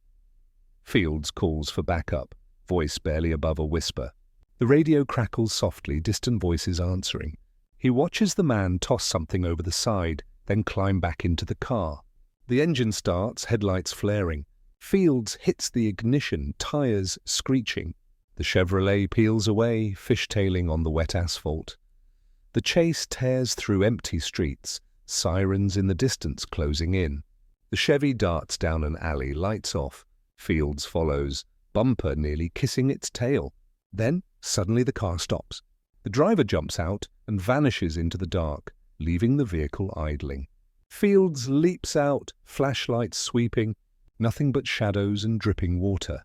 Fields calls for backup, voice barely above a whisper. The radio crackles softly, distant voices answering. He watches the man toss something over the side, then climb back into the car. The engine starts, headlights flaring. Fields hits the ignition, tires screeching. The Chevrolet peels away, fishtailing on the wet asphalt. The chase tears through empty streets, sirens in the distance closing in. The Chevy darts down an alley, lights off. Fields follows, bumper nearly kissing its tail. Then, suddenly the car stops. The driver jumps out and vanishes into the dark, leaving the vehicle idling. Fields leaps out, flashlights sweeping, nothing but shadows and dripping water.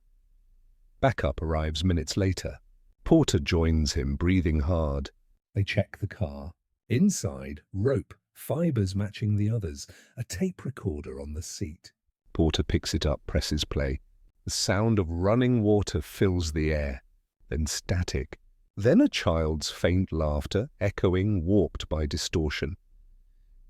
Backup arrives minutes later. Porter joins him, breathing hard. They check the car. Inside, rope, fibers matching the others, a tape recorder on the seat. Porter picks it up, presses play. The sound of running water fills the air. Then static. Then a child's faint laughter, echoing, warped by distortion.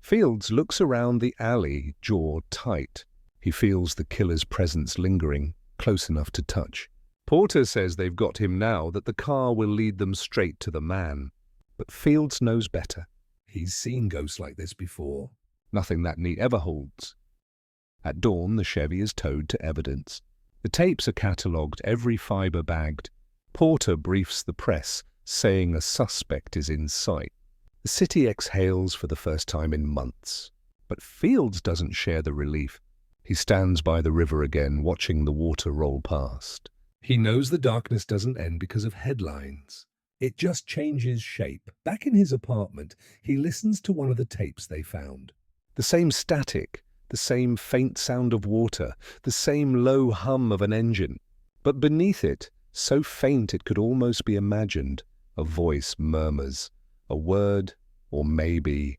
Fields looks around the alley, jaw tight. He feels the killer's presence lingering, close enough to touch. Porter says they've got him now, that the car will lead them straight to the man. But Fields knows better. He's seen ghosts like this before. Nothing that neat ever holds. At dawn, the Chevy is towed to evidence. The tapes are catalogued, every fibre bagged. Porter briefs the press, saying a suspect is in sight. The city exhales for the first time in months. But Fields doesn't share the relief. He stands by the river again, watching the water roll past. He knows the darkness doesn't end because of headlines. It just changes shape. Back in his apartment, he listens to one of the tapes they found. The same static, the same faint sound of water, the same low hum of an engine. But beneath it, so faint it could almost be imagined, a voice murmurs, a word, or maybe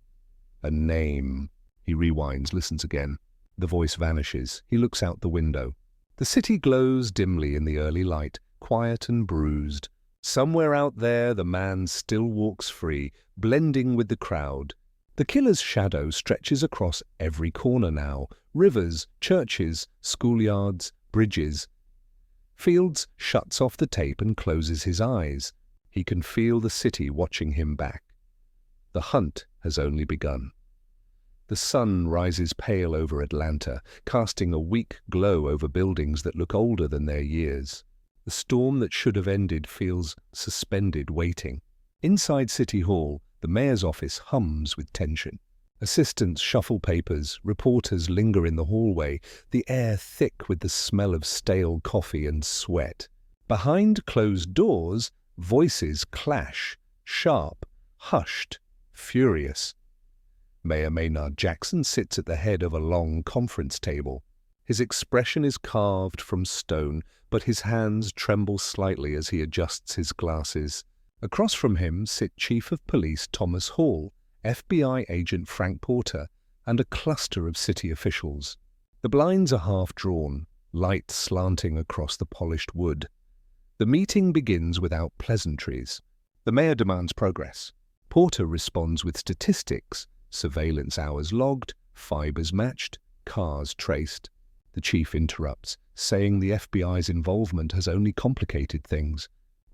a name. He rewinds, listens again. The voice vanishes. He looks out the window. The city glows dimly in the early light, quiet and bruised. Somewhere out there, the man still walks free, blending with the crowd. The killer's shadow stretches across every corner now. Rivers, churches, schoolyards, bridges. Fields shuts off the tape and closes his eyes. He can feel the city watching him back. The hunt has only begun. The sun rises pale over Atlanta, casting a weak glow over buildings that look older than their years. The storm that should have ended feels suspended, waiting. Inside City Hall, the mayor's office hums with tension. Assistants shuffle papers, reporters linger in the hallway, the air thick with the smell of stale coffee and sweat. Behind closed doors, voices clash, sharp, hushed, furious. Mayor Maynard Jackson sits at the head of a long conference table. His expression is carved from stone, but his hands tremble slightly as he adjusts his glasses. Across from him sit Chief of Police Thomas Hall, FBI agent Frank Porter, and a cluster of city officials. The blinds are half drawn, light slanting across the polished wood. The meeting begins without pleasantries. The mayor demands progress. Porter responds with statistics, surveillance hours logged, fibers matched, cars traced. The chief interrupts, saying the FBI's involvement has only complicated things.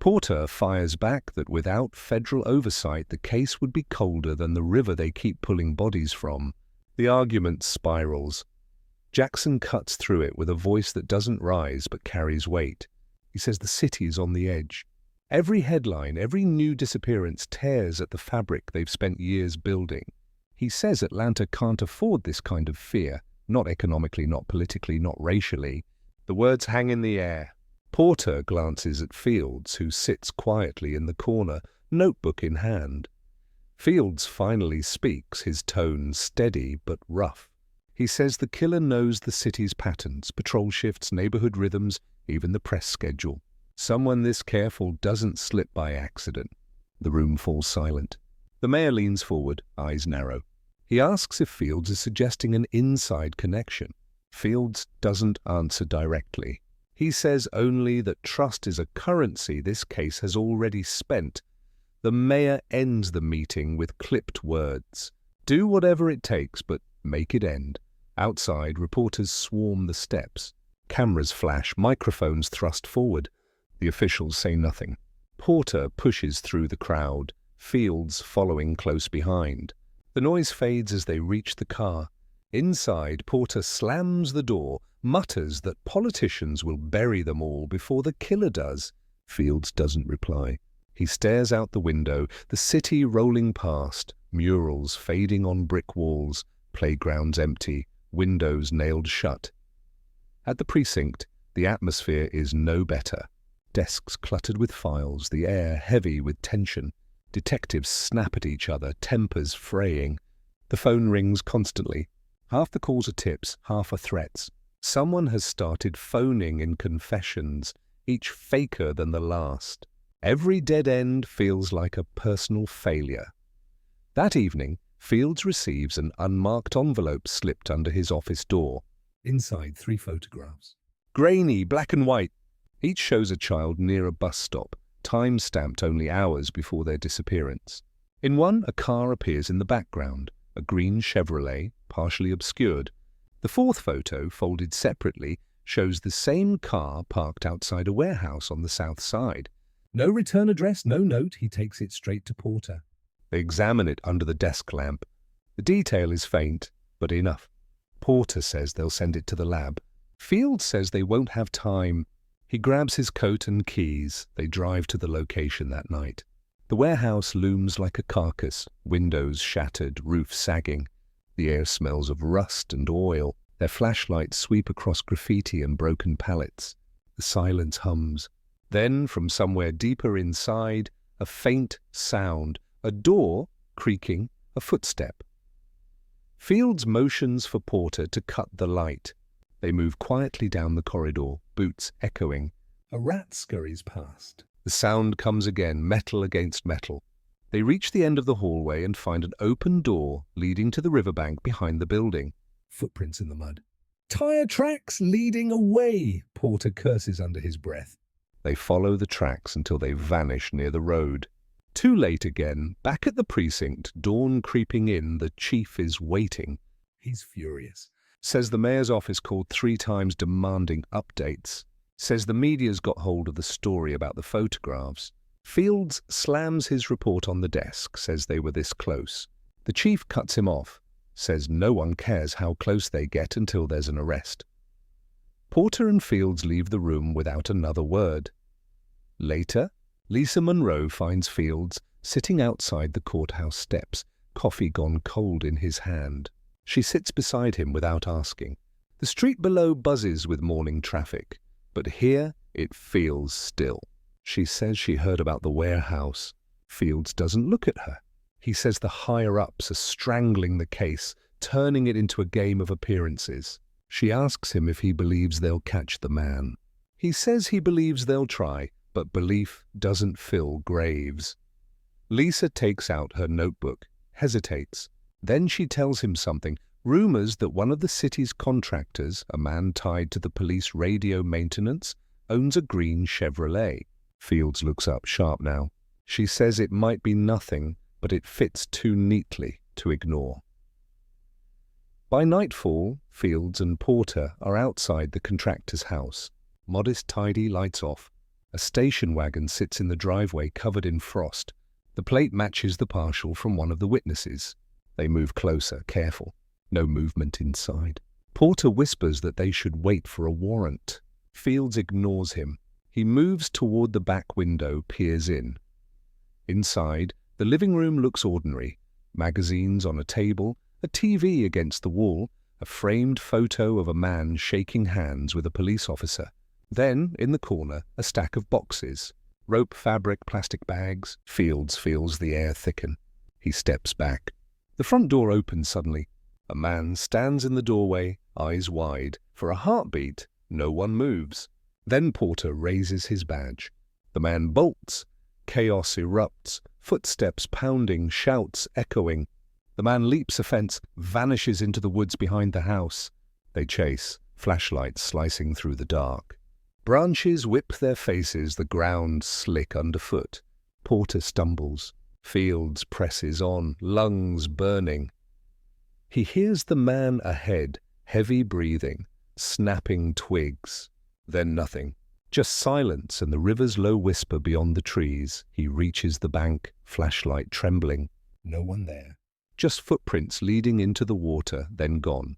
Porter fires back that without federal oversight, the case would be colder than the river they keep pulling bodies from. The argument spirals. Jackson cuts through it with a voice that doesn't rise but carries weight. He says the city is on the edge. Every headline, every new disappearance tears at the fabric they've spent years building. He says Atlanta can't afford this kind of fear, not economically, not politically, not racially. The words hang in the air. Porter glances at Fields, who sits quietly in the corner, notebook in hand. Fields finally speaks, his tone steady but rough. He says the killer knows the city's patterns, patrol shifts, neighborhood rhythms, even the press schedule. Someone this careful doesn't slip by accident. The room falls silent. The mayor leans forward, eyes narrow. He asks if Fields is suggesting an inside connection. Fields doesn't answer directly. He says only that trust is a currency this case has already spent. The mayor ends the meeting with clipped words. Do whatever it takes, but make it end. Outside, reporters swarm the steps. Cameras flash, microphones thrust forward. The officials say nothing. Porter pushes through the crowd, Fields following close behind. The noise fades as they reach the car. Inside, Porter slams the door, mutters that politicians will bury them all before the killer does. Fields doesn't reply. He stares out the window, the city rolling past, murals fading on brick walls, playgrounds empty, windows nailed shut. At the precinct, the atmosphere is no better. Desks cluttered with files, the air heavy with tension. Detectives snap at each other, tempers fraying. The phone rings constantly. Half the calls are tips, half are threats. Someone has started phoning in confessions, each faker than the last. Every dead end feels like a personal failure. That evening, Fields receives an unmarked envelope slipped under his office door. Inside, 3 photographs. Grainy, black and white. Each shows a child near a bus stop, time-stamped only hours before their disappearance. In one, a car appears in the background, a green Chevrolet, partially obscured. The 4th photo, folded separately, shows the same car parked outside a warehouse on the south side. No return address, no note. He takes it straight to Porter. They examine it under the desk lamp. The detail is faint, but enough. Porter says they'll send it to the lab. Fields says they won't have time. He grabs his coat and keys. They drive to the location that night. The warehouse looms like a carcass, windows shattered, roof sagging. The air smells of rust and oil. Their flashlights sweep across graffiti and broken pallets. The silence hums. Then, from somewhere deeper inside, a faint sound, a door creaking, a footstep. Fields motions for Porter to cut the light. They move quietly down the corridor, boots echoing. A rat scurries past. The sound comes again, metal against metal. They reach the end of the hallway and find an open door leading to the riverbank behind the building. Footprints in the mud. Tire tracks leading away, Porter curses under his breath. They follow the tracks until they vanish near the road. Too late again, back at the precinct, dawn creeping in, the chief is waiting. He's furious. Says the mayor's office called 3 times demanding updates. Says the media's got hold of the story about the photographs. Fields slams his report on the desk, says they were this close. The chief cuts him off, says no one cares how close they get until there's an arrest. Porter and Fields leave the room without another word. Later, Lisa Monroe finds Fields sitting outside the courthouse steps, coffee gone cold in his hand. She sits beside him without asking. The street below buzzes with morning traffic, but here it feels still. She says she heard about the warehouse. Fields doesn't look at her. He says the higher-ups are strangling the case, turning it into a game of appearances. She asks him if he believes they'll catch the man. He says he believes they'll try, but belief doesn't fill graves. Lisa takes out her notebook, hesitates. Then she tells him something, rumors that one of the city's contractors, a man tied to the police radio maintenance, owns a green Chevrolet. Fields looks up sharp now. She says it might be nothing, but it fits too neatly to ignore. By nightfall, Fields and Porter are outside the contractor's house. Modest, tidy, lights off. A station wagon sits in the driveway covered in frost. The plate matches the partial from one of the witnesses. They move closer, careful. No movement inside. Porter whispers that they should wait for a warrant. Fields ignores him. He moves toward the back window, peers in. Inside, the living room looks ordinary. Magazines on a table, a TV against the wall, a framed photo of a man shaking hands with a police officer. Then, in the corner, a stack of boxes. Rope, fabric, plastic bags. Fields feels the air thicken. He steps back. The front door opens suddenly. A man stands in the doorway, eyes wide. For a heartbeat, no one moves. Then Porter raises his badge. The man bolts. Chaos erupts. Footsteps pounding, shouts echoing. The man leaps a fence, vanishes into the woods behind the house. They chase, flashlights slicing through the dark. Branches whip their faces, the ground slick underfoot. Porter stumbles. Fields presses on, lungs burning. He hears the man ahead, heavy breathing, snapping twigs. Then nothing. Just silence and the river's low whisper beyond the trees. He reaches the bank, flashlight trembling. No one there. Just footprints leading into the water, then gone.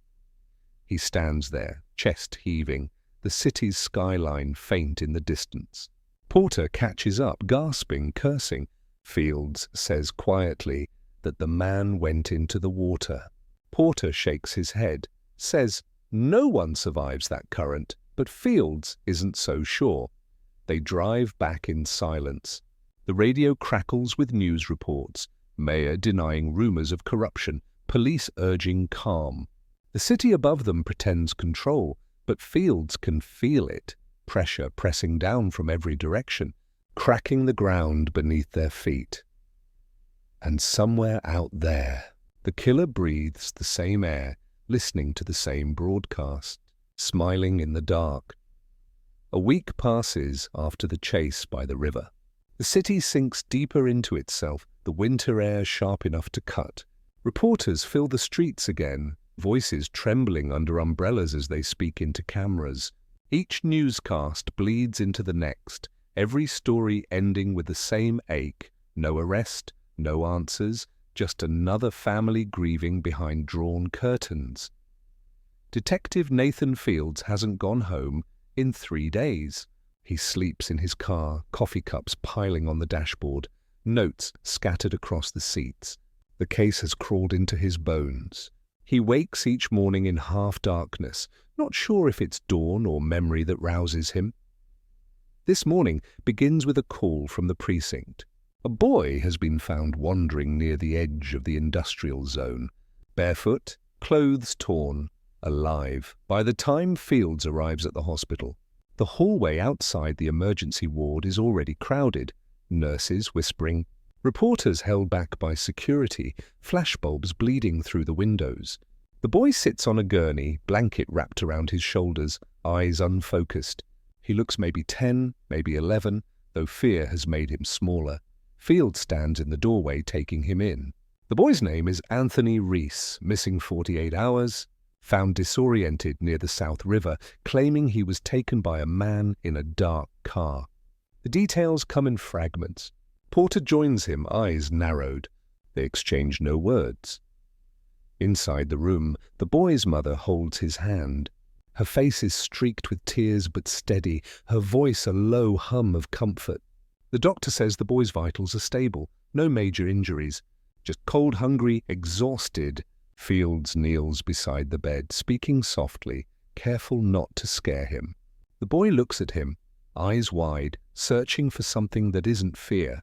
He stands there, chest heaving, the city's skyline faint in the distance. Porter catches up, gasping, cursing. Fields says quietly that the man went into the water. Porter shakes his head, says no one survives that current, but Fields isn't so sure. They drive back in silence. The radio crackles with news reports, mayor denying rumors of corruption, police urging calm. The city above them pretends control, but Fields can feel it, pressure pressing down from every direction, cracking the ground beneath their feet. And somewhere out there, the killer breathes the same air, listening to the same broadcast, smiling in the dark. A week passes after the chase by the river. The city sinks deeper into itself, the winter air sharp enough to cut. Reporters fill the streets again, voices trembling under umbrellas as they speak into cameras. Each newscast bleeds into the next, every story ending with the same ache. No arrest, no answers, just another family grieving behind drawn curtains. Detective Nathan Fields hasn't gone home in 3 days. He sleeps in his car, coffee cups piling on the dashboard, notes scattered across the seats. The case has crawled into his bones. He wakes each morning in half-darkness, not sure if it's dawn or memory that rouses him. This morning begins with a call from the precinct. A boy has been found wandering near the edge of the industrial zone, barefoot, clothes torn, alive. By the time Fields arrives at the hospital, the hallway outside the emergency ward is already crowded, nurses whispering, reporters held back by security, flashbulbs bleeding through the windows. The boy sits on a gurney, blanket wrapped around his shoulders, eyes unfocused. He looks maybe 10, maybe 11, though fear has made him smaller. Fields stands in the doorway, taking him in. The boy's name is Anthony Reese, missing 48 hours, found disoriented near the South River, claiming he was taken by a man in a dark car. The details come in fragments. Porter joins him, eyes narrowed. They exchange no words. Inside the room, the boy's mother holds his hand. Her face is streaked with tears but steady, her voice a low hum of comfort. The doctor says the boy's vitals are stable, no major injuries, just cold, hungry, exhausted. Fields kneels beside the bed, speaking softly, careful not to scare him. The boy looks at him, eyes wide, searching for something that isn't fear.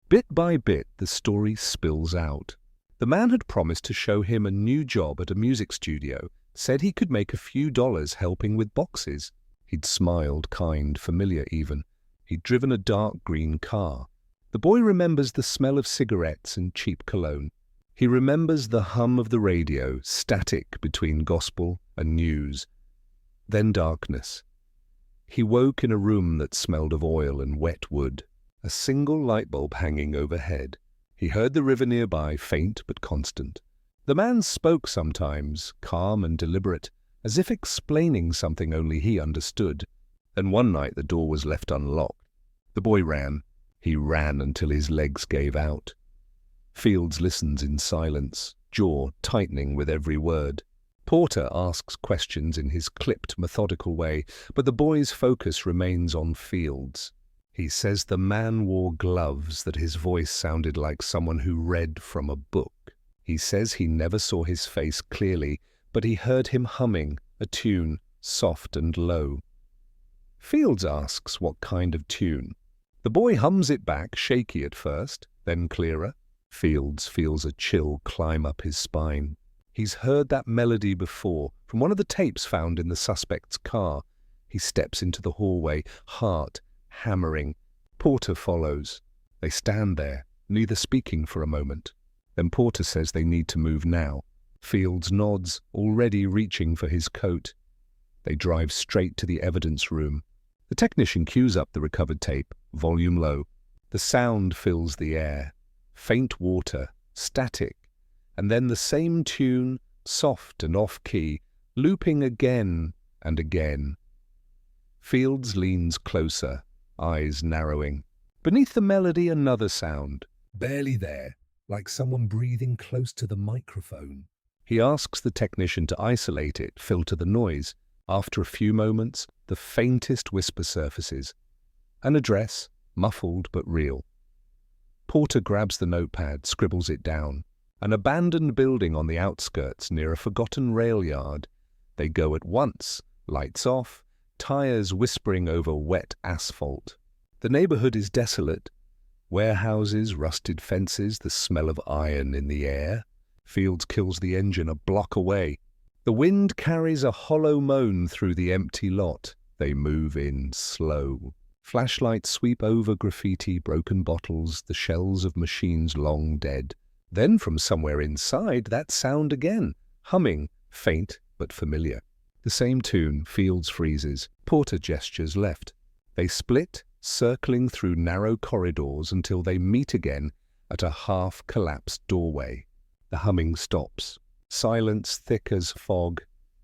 Bit by bit, the story spills out. The man had promised to show him a new job at a music studio, said he could make a few dollars helping with boxes. He'd smiled, kind, familiar even. He'd driven a dark green car. The boy remembers the smell of cigarettes and cheap cologne. He remembers the hum of the radio, static between gospel and news. Then darkness. He woke in a room that smelled of oil and wet wood, a single light bulb hanging overhead. He heard the river nearby, faint but constant. The man spoke sometimes, calm and deliberate, as if explaining something only he understood. Then one night the door was left unlocked. The boy ran. He ran until his legs gave out. Fields listens in silence, jaw tightening with every word. Porter asks questions in his clipped, methodical way, but the boy's focus remains on Fields. He says the man wore gloves, that his voice sounded like someone who read from a book. He says he never saw his face clearly, but he heard him humming a tune, soft and low. Fields asks what kind of tune. The boy hums it back, shaky at first, then clearer. Fields feels a chill climb up his spine. He's heard that melody before, from one of the tapes found in the suspect's car. He steps into the hallway, heart hammering. Porter follows. They stand there, neither speaking for a moment. Then Porter says they need to move now. Fields nods, already reaching for his coat. They drive straight to the evidence room. The technician cues up the recovered tape, volume low. The sound fills the air. Faint water, static, and then the same tune, soft and off-key, looping again and again. Fields leans closer, eyes narrowing. Beneath the melody, another sound. Barely there, like someone breathing close to the microphone. He asks the technician to isolate it, filter the noise. After a few moments, the faintest whisper surfaces. An address, muffled but real. Porter grabs the notepad, scribbles it down. An abandoned building on the outskirts near a forgotten rail yard. They go at once, lights off, tires whispering over wet asphalt. The neighborhood is desolate. Warehouses, rusted fences, the smell of iron in the air. Fields kills the engine a block away. The wind carries a hollow moan through the empty lot. They move in slow. Flashlights sweep over graffiti, broken bottles, the shells of machines long dead. Then from somewhere inside, that sound again, humming, faint but familiar. The same tune. Fields freezes. Porter gestures left. They split, circling through narrow corridors until they meet again at a half-collapsed doorway. The humming stops. Silence thick as fog.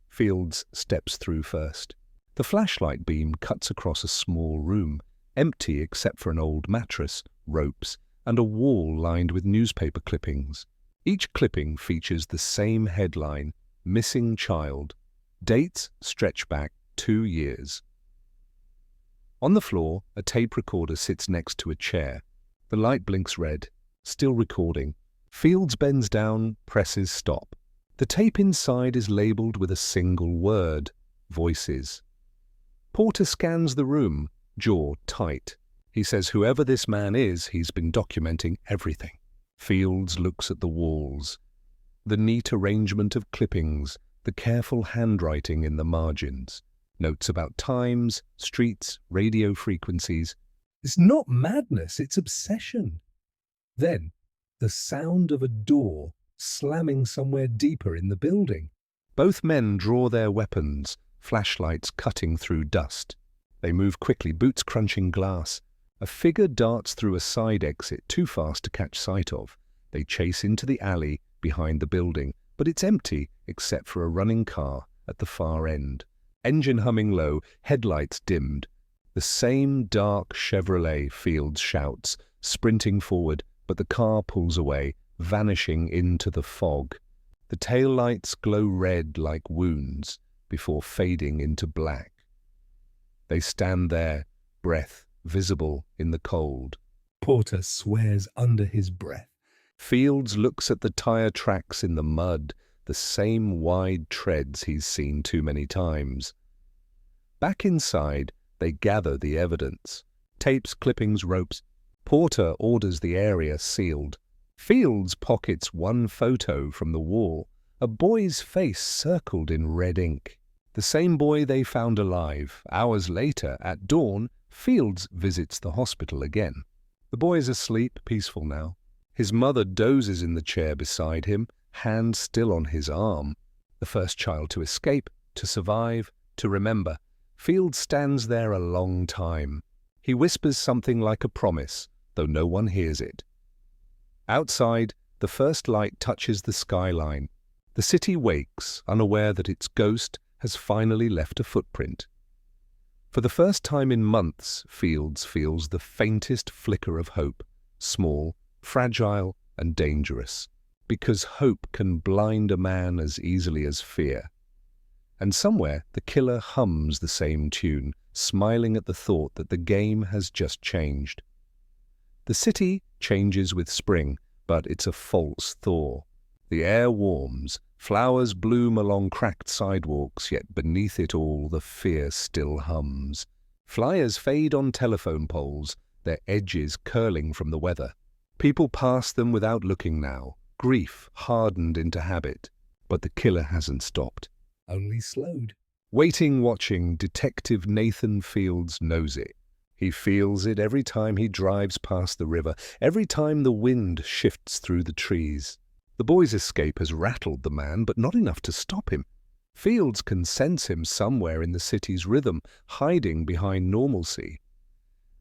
Fields steps through first. The flashlight beam cuts across a small room, empty except for an old mattress, ropes, and a wall lined with newspaper clippings. Each clipping features the same headline, Missing Child. Dates stretch back 2 years. On the floor, a tape recorder sits next to a chair. The light blinks red. Still recording. Fields bends down, presses stop. The tape inside is labeled with a single word, Voices. Porter scans the room, jaw tight. He says whoever this man is, he's been documenting everything. Fields looks at the walls. The neat arrangement of clippings, the careful handwriting in the margins. Notes about times, streets, radio frequencies. It's not madness, it's obsession. Then, the sound of a door slamming somewhere deeper in the building. Both men draw their weapons, flashlights cutting through dust. They move quickly, boots crunching glass. A figure darts through a side exit, too fast to catch sight of. They chase into the alley behind the building, but it's empty except for a running car at the far end. Engine humming low, headlights dimmed. The same dark Chevrolet, Fields shouts, sprinting forward, but the car pulls away, vanishing into the fog. The taillights glow red like wounds before fading into black. They stand there, breath visible in the cold. Porter swears under his breath. Fields looks at the tire tracks in the mud, the same wide treads he's seen too many times. Back inside, they gather the evidence. Tapes, clippings, ropes. Porter orders the area sealed. Fields pockets one photo from the wall, a boy's face circled in red ink. The same boy they found alive. Hours later, at dawn, Fields visits the hospital again. The boy is asleep, peaceful now. His mother dozes in the chair beside him, hand still on his arm. The first child to escape, to survive, to remember. Fields stands there a long time. He whispers something like a promise, though no one hears it. Outside, the first light touches the skyline. The city wakes, unaware that its ghost has finally left a footprint. For the first time in months, Fields feels the faintest flicker of hope, small, fragile, and dangerous, because hope can blind a man as easily as fear. And somewhere the killer hums the same tune, smiling at the thought that the game has just changed. The city changes with spring, but it's a false thaw. The air warms, flowers bloom along cracked sidewalks, yet beneath it all the fear still hums. Flyers fade on telephone poles, their edges curling from the weather. People pass them without looking now, grief hardened into habit. But the killer hasn't stopped. Only slowed. Waiting, watching, Detective Nathan Fields knows it. He feels it every time he drives past the river, every time the wind shifts through the trees. The boy's escape has rattled the man, but not enough to stop him. Fields can sense him somewhere in the city's rhythm, hiding behind normalcy.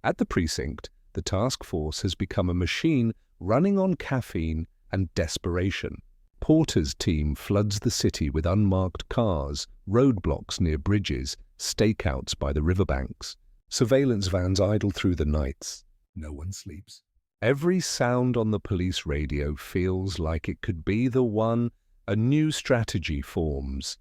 At the precinct, the task force has become a machine running on caffeine and desperation. Porter's team floods the city with unmarked cars, roadblocks near bridges, stakeouts by the riverbanks. Surveillance vans idle through the nights. No one sleeps. Every sound on the police radio feels like it could be the one. A new strategy forms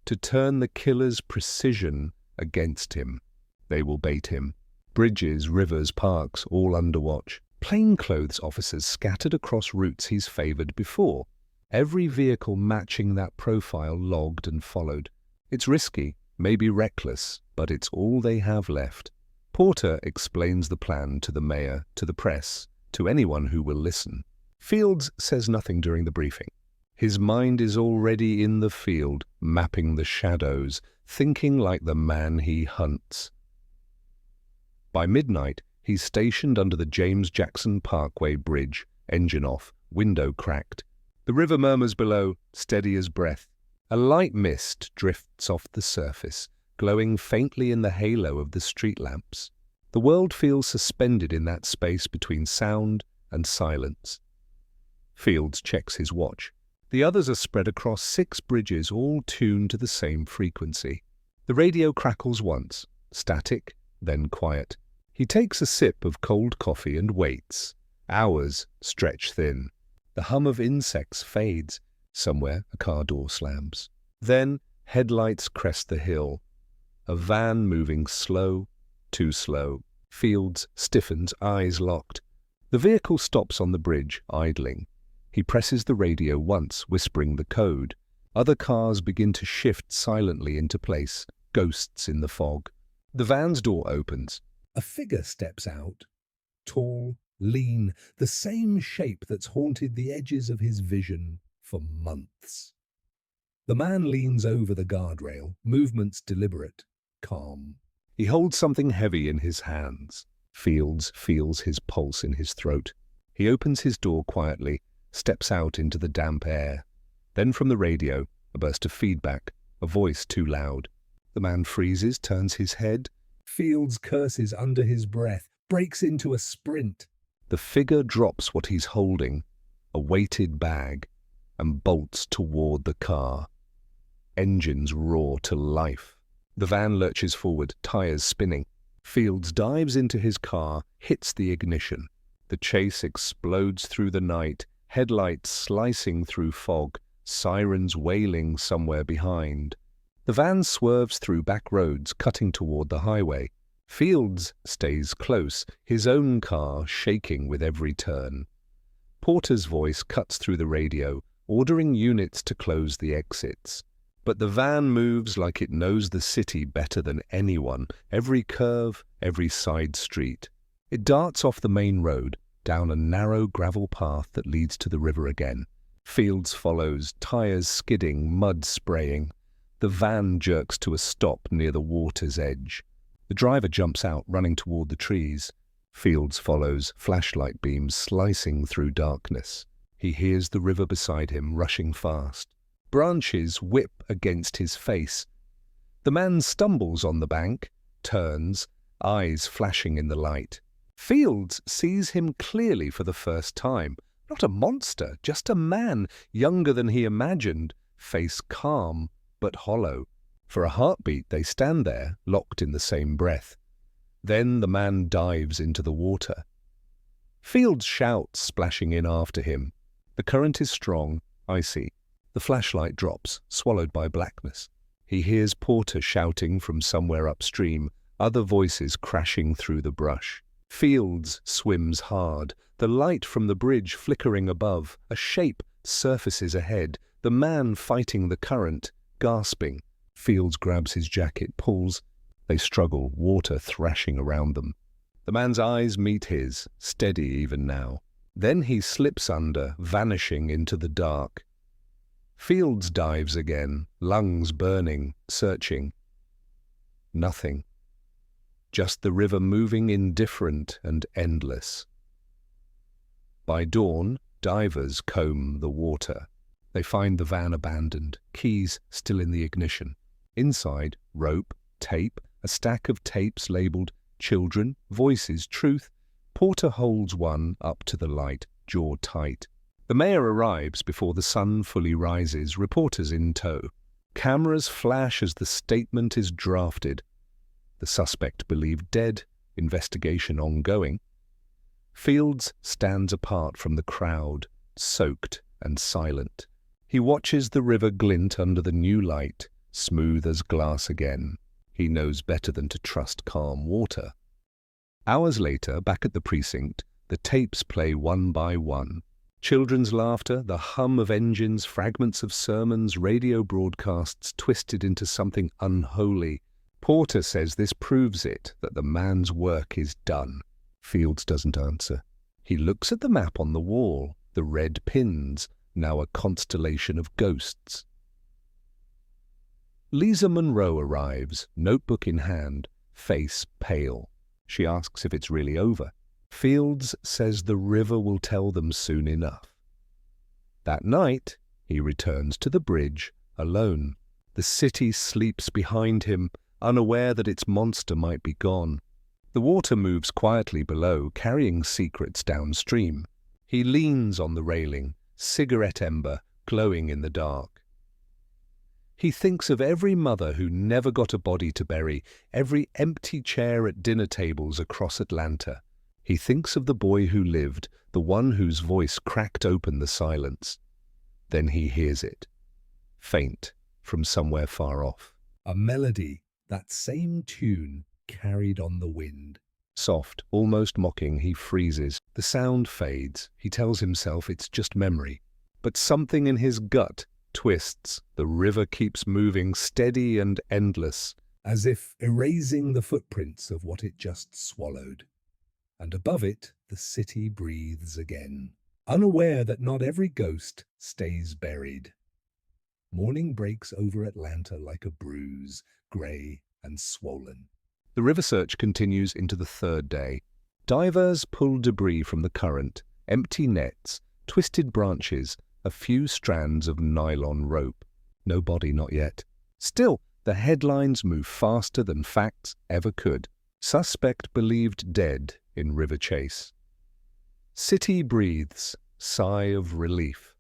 to turn the killer's precision against him. They will bait him. Bridges, rivers, parks, all under watch. Plainclothes officers scattered across routes he's favored before. Every vehicle matching that profile logged and followed. It's risky, maybe reckless, but it's all they have left. Porter explains the plan to the mayor, to the press, to anyone who will listen. Fields says nothing during the briefing. His mind is already in the field, mapping the shadows, thinking like the man he hunts. By midnight, he's stationed under the James Jackson Parkway Bridge, engine off, window cracked. The river murmurs below, steady as breath. A light mist drifts off the surface, glowing faintly in the halo of the street lamps. The world feels suspended in that space between sound and silence. Fields checks his watch. The others are spread across 6 bridges, all tuned to the same frequency. The radio crackles once, static, then quiet. He takes a sip of cold coffee and waits. Hours stretch thin. The hum of insects fades. Somewhere a car door slams. Then headlights crest the hill. A van moving slow, too slow. Fields stiffens, eyes locked. The vehicle stops on the bridge, idling. He presses the radio once, whispering the code. Other cars begin to shift silently into place, ghosts in the fog. The van's door opens. A figure steps out. Tall, lean, the same shape that's haunted the edges of his vision for months. The man leans over the guardrail, movements deliberate, calm. He holds something heavy in his hands. Fields feels his pulse in his throat. He opens his door quietly, steps out into the damp air. Then from the radio, a burst of feedback, a voice too loud. The man freezes, turns his head. Fields curses under his breath, breaks into a sprint. The figure drops what he's holding, a weighted bag, and bolts toward the car. Engines roar to life. The van lurches forward, tires spinning. Fields dives into his car, hits the ignition. The chase explodes through the night, headlights slicing through fog, sirens wailing somewhere behind. The van swerves through back roads, cutting toward the highway. Fields stays close, his own car shaking with every turn. Porter's voice cuts through the radio, ordering units to close the exits. But the van moves like it knows the city better than anyone, every curve, every side street. It darts off the main road, down a narrow gravel path that leads to the river again. Fields follows, tires skidding, mud spraying. The van jerks to a stop near the water's edge. The driver jumps out, running toward the trees. Fields follows, flashlight beams slicing through darkness. He hears the river beside him, rushing fast. Branches whip against his face. The man stumbles on the bank, turns, eyes flashing in the light. Fields sees him clearly for the first time. Not a monster, just a man, younger than he imagined, face calm but hollow. For a heartbeat they stand there, locked in the same breath. Then the man dives into the water. Fields shouts, splashing in after him. The current is strong, icy. The flashlight drops, swallowed by blackness. He hears Porter shouting from somewhere upstream, other voices crashing through the brush. Fields swims hard, the light from the bridge flickering above. A shape surfaces ahead, the man fighting the current, gasping. Fields grabs his jacket, pulls. They struggle, water thrashing around them. The man's eyes meet his, steady even now. Then he slips under, vanishing into the dark. Fields dives again, lungs burning, searching. Nothing. Just the river moving indifferent and endless. By dawn, divers comb the water. They find the van abandoned, keys still in the ignition. Inside, rope, tape, a stack of tapes labeled Children, Voices, Truth. Porter holds one up to the light, jaw tight. The mayor arrives before the sun fully rises, reporters in tow. Cameras flash as the statement is drafted. The suspect believed dead, investigation ongoing. Fields stands apart from the crowd, soaked and silent. He watches the river glint under the new light, smooth as glass again. He knows better than to trust calm water. Hours later, back at the precinct, the tapes play one by one. Children's laughter, the hum of engines, fragments of sermons, radio broadcasts twisted into something unholy. Porter says this proves it, that the man's work is done. Fields doesn't answer. He looks at the map on the wall, the red pins, now a constellation of ghosts. Lisa Monroe arrives, notebook in hand, face pale. She asks if it's really over. Fields says the river will tell them soon enough. That night, he returns to the bridge, alone. The city sleeps behind him, unaware that its monster might be gone. The water moves quietly below, carrying secrets downstream. He leans on the railing, cigarette ember glowing in the dark. He thinks of every mother who never got a body to bury, every empty chair at dinner tables across Atlanta. He thinks of the boy who lived, the one whose voice cracked open the silence. Then he hears it, faint, from somewhere far off. A melody, that same tune, carried on the wind. Soft, almost mocking, he freezes. The sound fades. He tells himself it's just memory. But something in his gut twists. The river keeps moving, steady and endless, as if erasing the footprints of what it just swallowed. And above it, the city breathes again, unaware that not every ghost stays buried. Morning breaks over Atlanta like a bruise, grey and swollen. The river search continues into the third day. Divers pull debris from the current, empty nets, twisted branches, a few strands of nylon rope. No body not yet. Still, the headlines move faster than facts ever could. Suspect believed dead in river chase. City breathes, sigh of relief.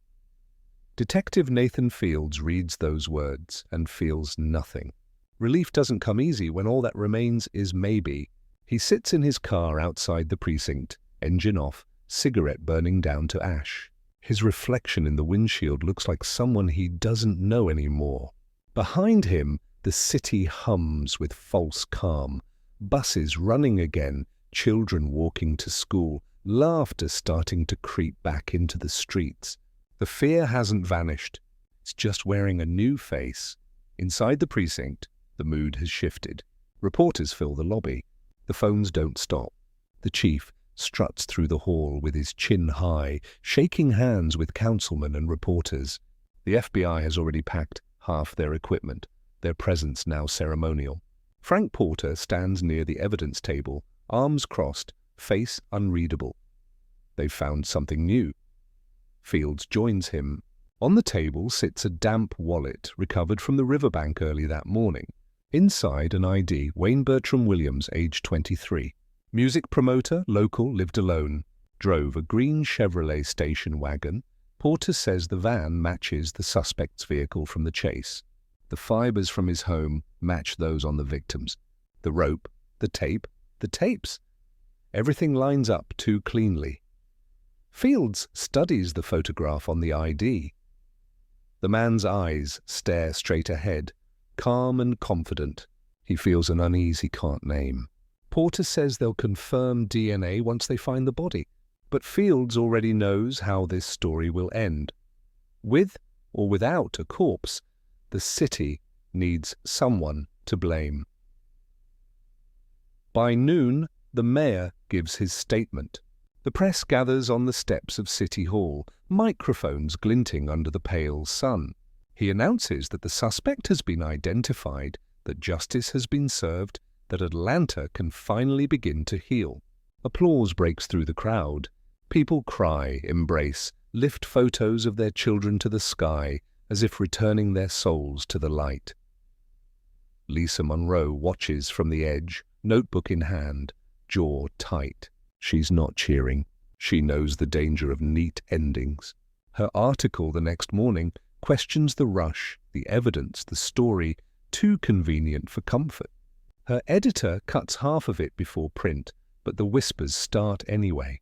Detective Nathan Fields reads those words and feels nothing. Relief doesn't come easy when all that remains is maybe. He sits in his car outside the precinct, engine off, cigarette burning down to ash. His reflection in the windshield looks like someone he doesn't know anymore. Behind him, the city hums with false calm. Buses running again, children walking to school, laughter starting to creep back into the streets. The fear hasn't vanished. It's just wearing a new face. Inside the precinct, the mood has shifted. Reporters fill the lobby. The phones don't stop. The chief struts through the hall with his chin high, shaking hands with councilmen and reporters. The FBI has already packed half their equipment, their presence now ceremonial. Frank Porter stands near the evidence table, arms crossed, face unreadable. They've found something new. Fields joins him. On the table sits a damp wallet recovered from the riverbank early that morning. Inside, an ID, Wayne Bertram Williams, age 23. Music promoter, local, lived alone. Drove a green Chevrolet station wagon. Porter says the van matches the suspect's vehicle from the chase. The fibers from his home match those on the victims. The rope, the tape, the tapes. Everything lines up too cleanly. Fields studies the photograph on the ID. The man's eyes stare straight ahead, calm and confident. He feels an unease he can't name. Porter says they'll confirm DNA once they find the body, but Fields already knows how this story will end. With or without a corpse, the city needs someone to blame. By noon, the mayor gives his statement. The press gathers on the steps of City Hall, microphones glinting under the pale sun. He announces that the suspect has been identified, that justice has been served, that Atlanta can finally begin to heal. Applause breaks through the crowd. People cry, embrace, lift photos of their children to the sky, as if returning their souls to the light. Lisa Monroe watches from the edge, notebook in hand, jaw tight. She's not cheering. She knows the danger of neat endings. Her article the next morning questions the rush, the evidence, the story, too convenient for comfort. Her editor cuts half of it before print, but the whispers start anyway.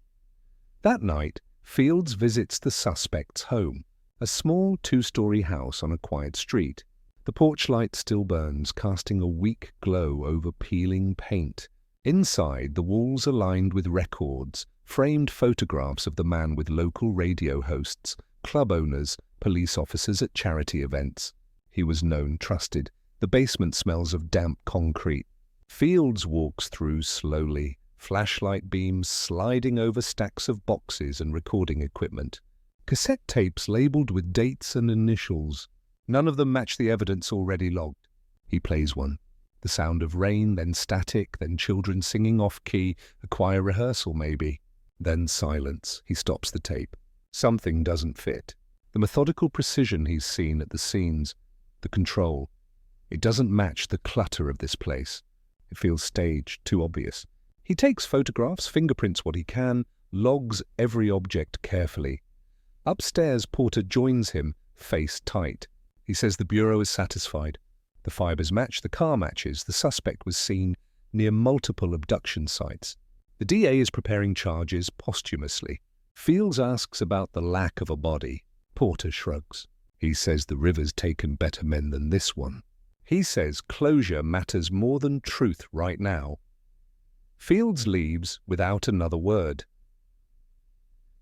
That night, Fields visits the suspect's home, a small two-story house on a quiet street. The porch light still burns, casting a weak glow over peeling paint. Inside, the walls are lined with records, framed photographs of the man with local radio hosts, club owners, police officers at charity events. He was known, trusted. The basement smells of damp concrete. Fields walks through slowly, flashlight beams sliding over stacks of boxes and recording equipment. Cassette tapes labeled with dates and initials. None of them match the evidence already logged. He plays one. The sound of rain, then static, then children singing off-key, a choir rehearsal maybe. Then silence. He stops the tape. Something doesn't fit. The methodical precision he's seen at the scenes, the control. It doesn't match the clutter of this place. It feels staged, too obvious. He takes photographs, fingerprints what he can, logs every object carefully. Upstairs, Porter joins him, face tight. He says the bureau is satisfied. The fibers match, the car matches. The suspect was seen near multiple abduction sites. The DA is preparing charges posthumously. Fields asks about the lack of a body. Porter shrugs. He says the river's taken better men than this one. He says closure matters more than truth right now. Fields leaves without another word.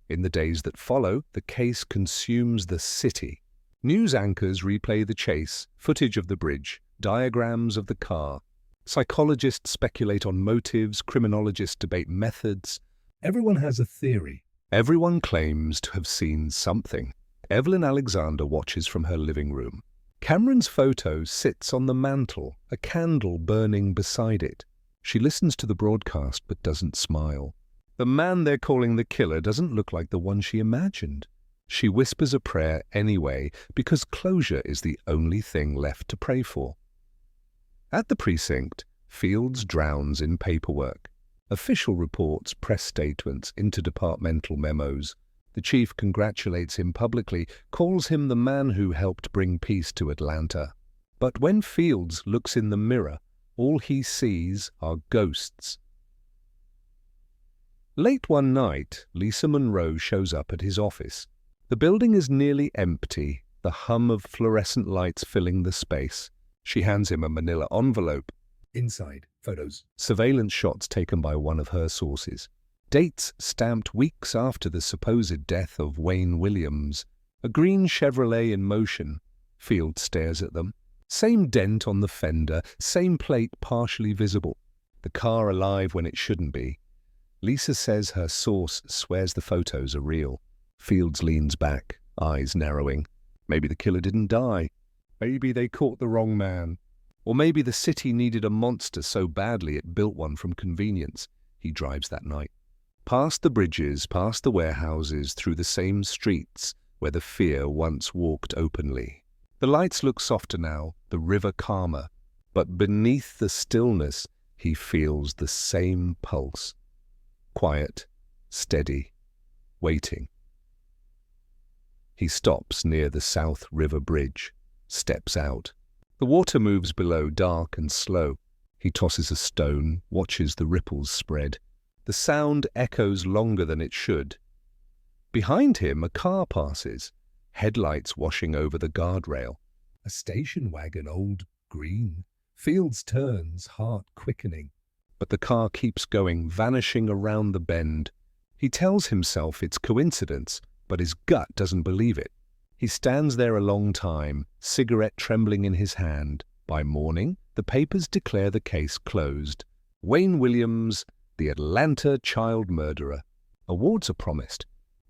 In the days that follow, the case consumes the city. News anchors replay the chase, footage of the bridge, diagrams of the car. Psychologists speculate on motives, criminologists debate methods. Everyone has a theory. Everyone claims to have seen something. Evelyn Alexander watches from her living room. Cameron's photo sits on the mantel, a candle burning beside it. She listens to the broadcast but doesn't smile. The man they're calling the killer doesn't look like the one she imagined. She whispers a prayer anyway, because closure is the only thing left to pray for. At the precinct, Fields drowns in paperwork. Official reports, press statements, interdepartmental memos. The chief congratulates him publicly, calls him the man who helped bring peace to Atlanta. But when Fields looks in the mirror, all he sees are ghosts. Late one night, Lisa Monroe shows up at his office. The building is nearly empty, the hum of fluorescent lights filling the space. She hands him a manila envelope. Inside, photos. Surveillance shots taken by one of her sources. Dates stamped weeks after the supposed death of Wayne Williams. A green Chevrolet in motion. Fields stares at them. Same dent on the fender, same plate partially visible. The car alive when it shouldn't be. Lisa says her source swears the photos are real. Fields leans back, eyes narrowing. Maybe the killer didn't die. Maybe they caught the wrong man. Or maybe the city needed a monster so badly it built one from convenience. He drives that night. Past the bridges, past the warehouses, through the same streets where the fear once walked openly. The lights look softer now, the river calmer. But beneath the stillness, he feels the same pulse. Quiet, steady, waiting. He stops near the South River Bridge, steps out. The water moves below, dark and slow. He tosses a stone, watches the ripples spread. The sound echoes longer than it should. Behind him, a car passes, headlights washing over the guardrail. A station wagon, old green. Fields turns, heart quickening. But the car keeps going, vanishing around the bend. He tells himself it's coincidence, but his gut doesn't believe it. He stands there a long time, cigarette trembling in his hand. By morning, the papers declare the case closed. Wayne Williams, the Atlanta child murderer. Awards are promised.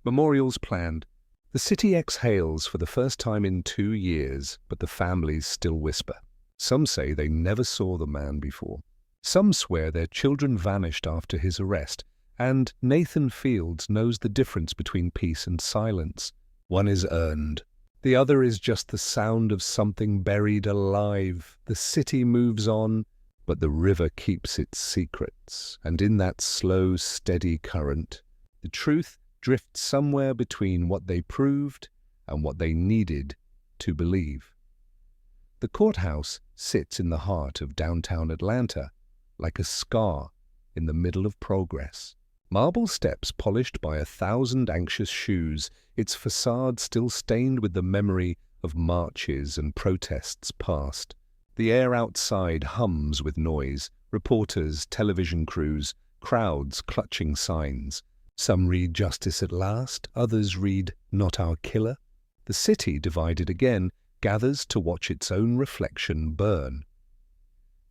Memorials planned. The city exhales for the first time in 2 years, but the families still whisper. Some say they never saw the man before. Some swear their children vanished after his arrest, and Nathan Fields knows the difference between peace and silence. One is earned. The other is just the sound of something buried alive. The city moves on, but the river keeps its secrets, and in that slow, steady current, the truth drifts somewhere between what they proved and what they needed to believe. The courthouse sits in the heart of downtown Atlanta, like a scar in the middle of progress. Marble steps polished by 1,000 anxious shoes, its facade still stained with the memory of marches and protests past. The air outside hums with noise, reporters, television crews, crowds clutching signs. Some read "Justice at Last," others read "Not Our Killer." The city, divided again, gathers to watch its own reflection burn.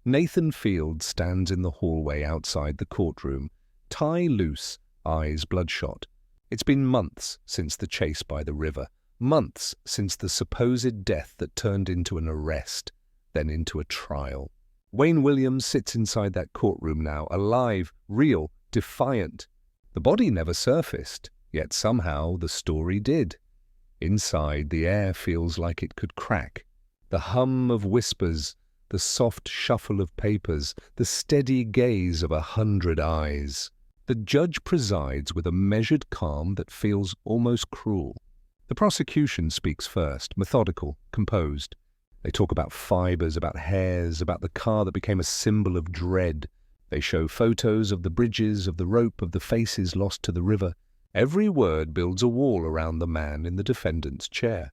Nathan Fields stands in the hallway outside the courtroom, tie loose, eyes bloodshot. It's been months since the chase by the river, months since the supposed death that turned into an arrest, then into a trial. Wayne Williams sits inside that courtroom now, alive, real, defiant. The body never surfaced, yet somehow the story did. Inside, the air feels like it could crack. The hum of whispers, the soft shuffle of papers, the steady gaze of 100 eyes. The judge presides with a measured calm that feels almost cruel. The prosecution speaks first, methodical, composed. They talk about fibers, about hairs, about the car that became a symbol of dread. They show photos of the bridges, of the rope, of the faces lost to the river. Every word builds a wall around the man in the defendant's chair.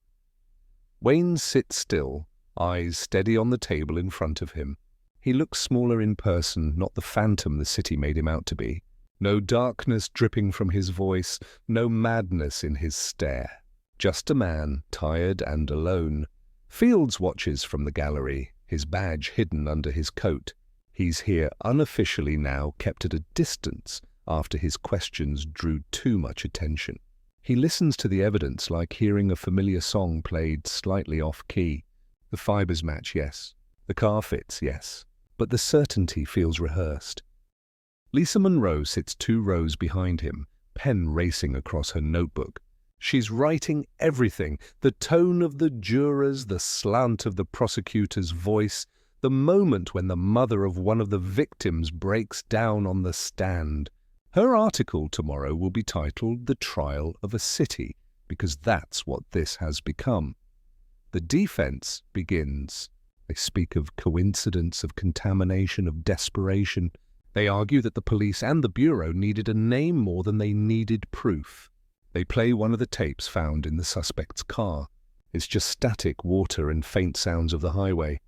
Wayne sits still, eyes steady on the table in front of him. He looks smaller in person, not the phantom the city made him out to be. No darkness dripping from his voice, no madness in his stare. Just a man, tired and alone. Fields watches from the gallery, his badge hidden under his coat. He's here unofficially now, kept at a distance after his questions drew too much attention. He listens to the evidence like hearing a familiar song played slightly off-key. The fibers match, yes. The car fits, yes. But the certainty feels rehearsed. Lisa Monroe sits 2 rows behind him, pen racing across her notebook. She's writing everything, the tone of the jurors, the slant of the prosecutor's voice, the moment when the mother of one of the victims breaks down on the stand. Her article tomorrow will be titled "The Trial of a City," because that's what this has become. The defense begins. They speak of coincidence, of contamination, of desperation. They argue that the police and the Bureau needed a name more than they needed proof. They play one of the tapes found in the suspect's car. It's just static water and faint sounds of the highway.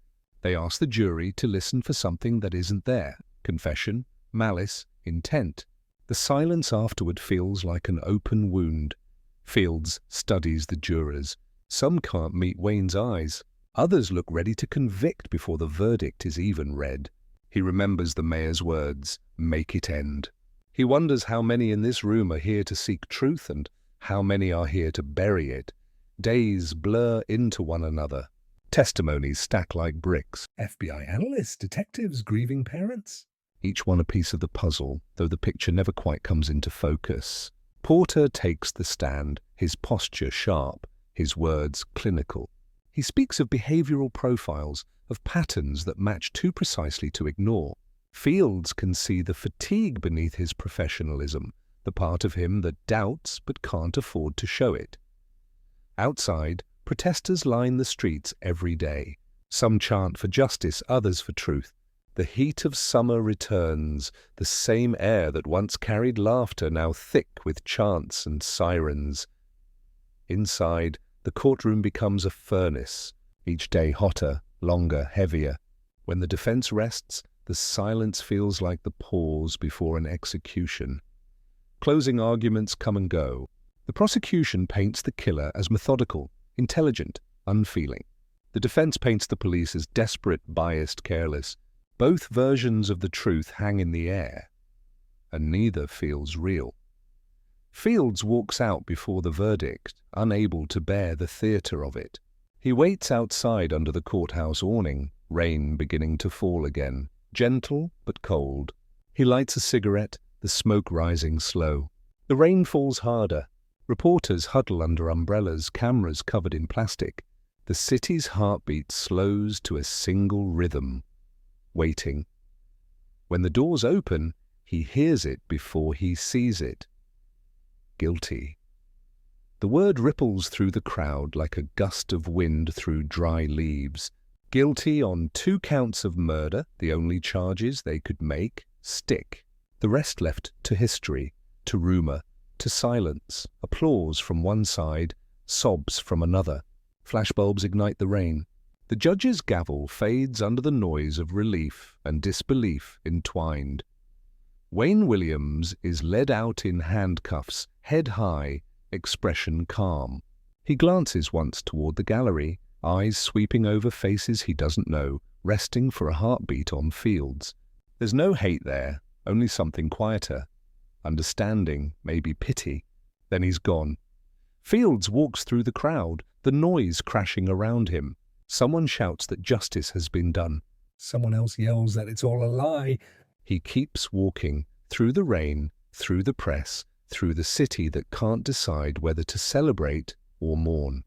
They ask the jury to listen for something that isn't there. Confession, malice, intent. The silence afterward feels like an open wound. Fields studies the jurors. Some can't meet Wayne's eyes. Others look ready to convict before the verdict is even read. He remembers the mayor's words, "Make it end." He wonders how many in this room are here to seek truth and how many are here to bury it. Days blur into one another. Testimonies stack like bricks. FBI analysts, detectives, grieving parents. Each one a piece of the puzzle, though the picture never quite comes into focus. Porter takes the stand, his posture sharp, his words clinical. He speaks of behavioral profiles, of patterns that match too precisely to ignore. Fields can see the fatigue beneath his professionalism, the part of him that doubts but can't afford to show it. Outside, protesters line the streets every day. Some chant for justice, others for truth. The heat of summer returns, the same air that once carried laughter now thick with chants and sirens. Inside, the courtroom becomes a furnace, each day hotter, longer, heavier. When the defense rests, the silence feels like the pause before an execution. Closing arguments come and go. The prosecution paints the killer as methodical, intelligent, unfeeling. The defense paints the police as desperate, biased, careless. Both versions of the truth hang in the air, and neither feels real. Fields walks out before the verdict, unable to bear the theatre of it. He waits outside under the courthouse awning, rain beginning to fall again, gentle but cold. He lights a cigarette, the smoke rising slow. The rain falls harder. Reporters huddle under umbrellas, cameras covered in plastic. The city's heartbeat slows to a single rhythm. Waiting. When the doors open, he hears it before he sees it. Guilty. The word ripples through the crowd like a gust of wind through dry leaves. Guilty on 2 counts of murder, the only charges they could make, stick. The rest left to history, to rumour, to silence, applause from one side, sobs from another. Flashbulbs ignite the rain. The judge's gavel fades under the noise of relief and disbelief entwined. Wayne Williams is led out in handcuffs, head high, expression calm. He glances once toward the gallery, eyes sweeping over faces he doesn't know, resting for a heartbeat on Fields. There's no hate there, only something quieter. Understanding, maybe pity. Then he's gone. Fields walks through the crowd, the noise crashing around him. Someone shouts that justice has been done. Someone else yells that it's all a lie. He keeps walking, through the rain, through the press, through the city that can't decide whether to celebrate or mourn.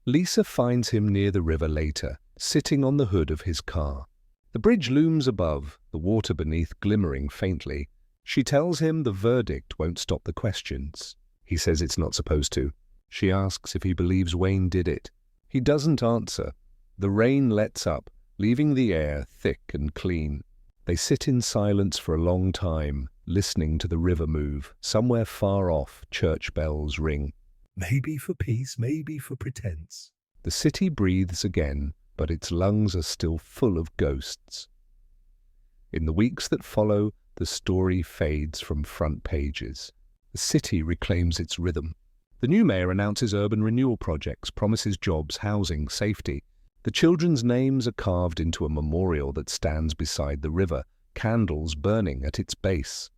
Lisa finds him near the river later, sitting on the hood of his car. The bridge looms above, the water beneath glimmering faintly. She tells him the verdict won't stop the questions. He says it's not supposed to. She asks if he believes Wayne did it. He doesn't answer. The rain lets up, leaving the air thick and clean. They sit in silence for a long time, listening to the river move. Somewhere far off, church bells ring. Maybe for peace, maybe for pretense. The city breathes again, but its lungs are still full of ghosts. In the weeks that follow, the story fades from front pages. The city reclaims its rhythm. The new mayor announces urban renewal projects, promises jobs, housing, safety. The children's names are carved into a memorial that stands beside the river, candles burning at its base.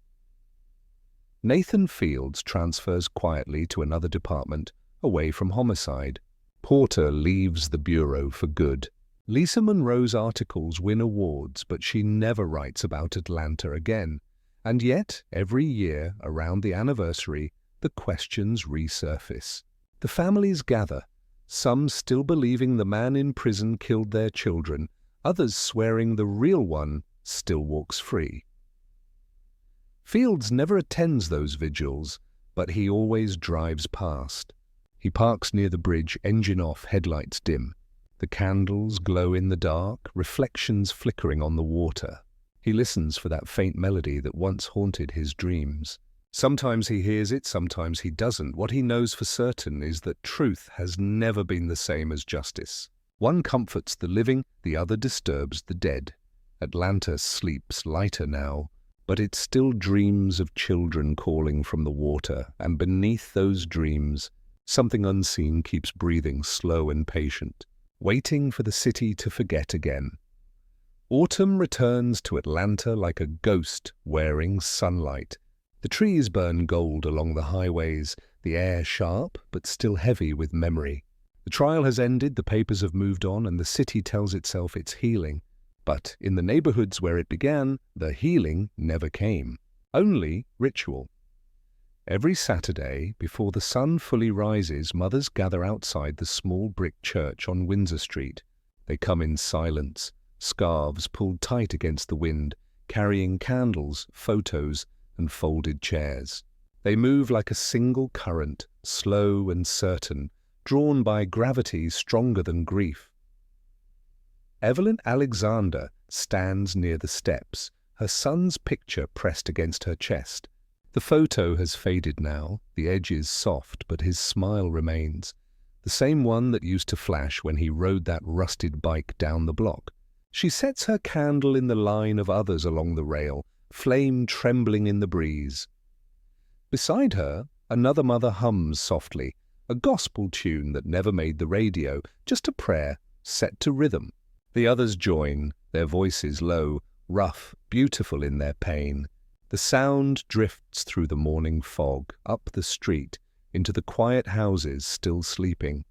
Nathan Fields transfers quietly to another department, away from homicide. Porter leaves the bureau for good. Lisa Monroe's articles win awards, but she never writes about Atlanta again. And yet, every year, around the anniversary, the questions resurface. The families gather, some still believing the man in prison killed their children, others swearing the real one still walks free. Fields never attends those vigils, but he always drives past. He parks near the bridge, engine off, headlights dim. The candles glow in the dark, reflections flickering on the water. He listens for that faint melody that once haunted his dreams. Sometimes he hears it, sometimes he doesn't. What he knows for certain is that truth has never been the same as justice. One comforts the living, the other disturbs the dead. Atlanta sleeps lighter now, but it still dreams of children calling from the water, and beneath those dreams, something unseen keeps breathing slow and patient, waiting for the city to forget again. Autumn returns to Atlanta like a ghost wearing sunlight. The trees burn gold along the highways, the air sharp but still heavy with memory. The trial has ended, the papers have moved on, and the city tells itself it's healing. But in the neighborhoods where it began, the healing never came. Only ritual. Every Saturday, before the sun fully rises, mothers gather outside the small brick church on Windsor Street. They come in silence, scarves pulled tight against the wind, carrying candles, photos, and folded chairs. They move like a single current, slow and certain, drawn by gravity stronger than grief. Evelyn Alexander stands near the steps, her son's picture pressed against her chest. The photo has faded now, the edges soft, but his smile remains. The the same one that used to flash when he rode that rusted bike down the block. She sets her candle in the line of others along the rail, flame trembling in the breeze. Beside her, another mother hums softly, a gospel tune that never made the radio, just a prayer set to rhythm. The others join, their voices low, rough, beautiful in their pain. The sound drifts through the morning fog, up the street, into the quiet houses still sleeping.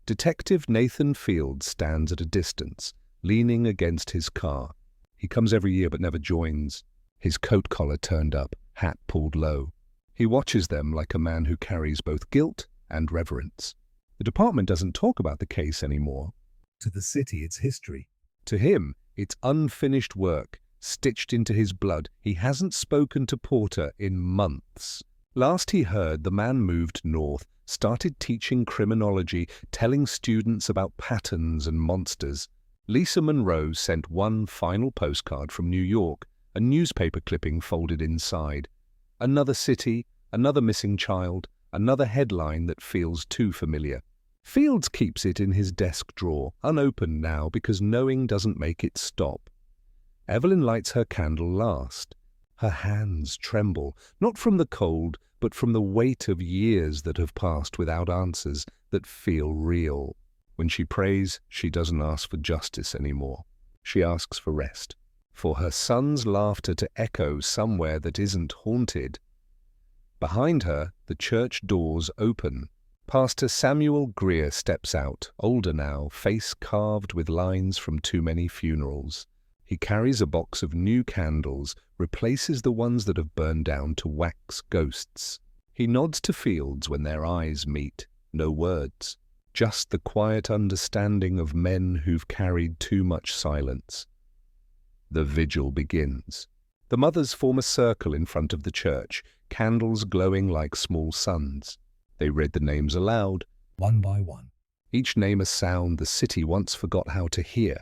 Detective Nathan Fields stands at a distance, leaning against his car. He comes every year but never joins, his coat collar turned up, hat pulled low. He watches them like a man who carries both guilt and reverence. The department doesn't talk about the case anymore. To the city, it's history. To him, it's unfinished work, stitched into his blood. He hasn't spoken to Porter in months. Last he heard, the man moved north, started teaching criminology, telling students about patterns and monsters. Lisa Monroe sent one final postcard from New York, a newspaper clipping folded inside. Another city, another missing child, another headline that feels too familiar. Fields keeps it in his desk drawer, unopened now because knowing doesn't make it stop. Evelyn lights her candle last. Her hands tremble, not from the cold, but from the weight of years that have passed without answers that feel real. When she prays, she doesn't ask for justice anymore. She asks for rest, for her son's laughter to echo somewhere that isn't haunted. Behind her, the church doors open. Pastor Samuel Greer steps out, older now, face carved with lines from too many funerals. He carries a box of new candles, replaces the ones that have burned down to wax ghosts. He nods to Fields when their eyes meet. No words, just the quiet understanding of men who've carried too much silence. The vigil begins. The mothers form a circle in front of the church, candles glowing like small suns. They read the names aloud, one by one. Each name a sound the city once forgot how to hear.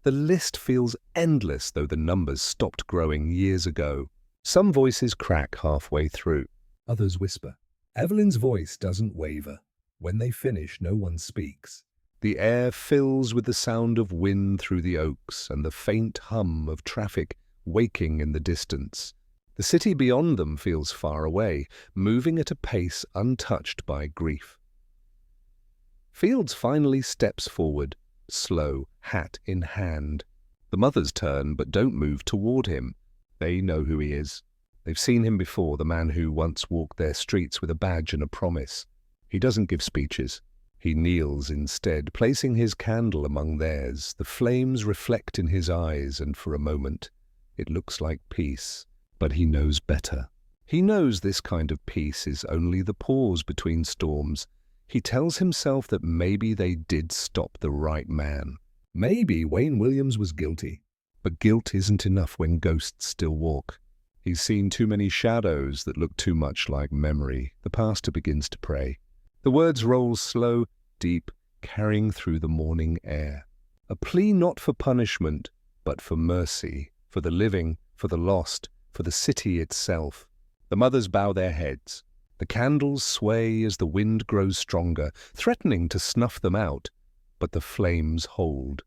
The list feels endless, though the numbers stopped growing years ago. Some voices crack halfway through. Others whisper. Evelyn's voice doesn't waver. When they finish, no one speaks. The air fills with the sound of wind through the oaks and the faint hum of traffic waking in the distance. The city beyond them feels far away, moving at a pace untouched by grief. Fields finally steps forward, slow, hat in hand. The mothers turn but don't move toward him. They know who he is. They've seen him before, the man who once walked their streets with a badge and a promise. He doesn't give speeches. He kneels instead, placing his candle among theirs. The flames reflect in his eyes, and for a moment, it looks like peace. But he knows better. He knows this kind of peace is only the pause between storms. He tells himself that maybe they did stop the right man. Maybe Wayne Williams was guilty. But guilt isn't enough when ghosts still walk. He's seen too many shadows that look too much like memory. The pastor begins to pray. The words roll slow, deep, carrying through the morning air. A plea not for punishment, but for mercy, for the living, for the lost, for the city itself. The mothers bow their heads. The candles sway as the wind grows stronger, threatening to snuff them out, but the flames hold.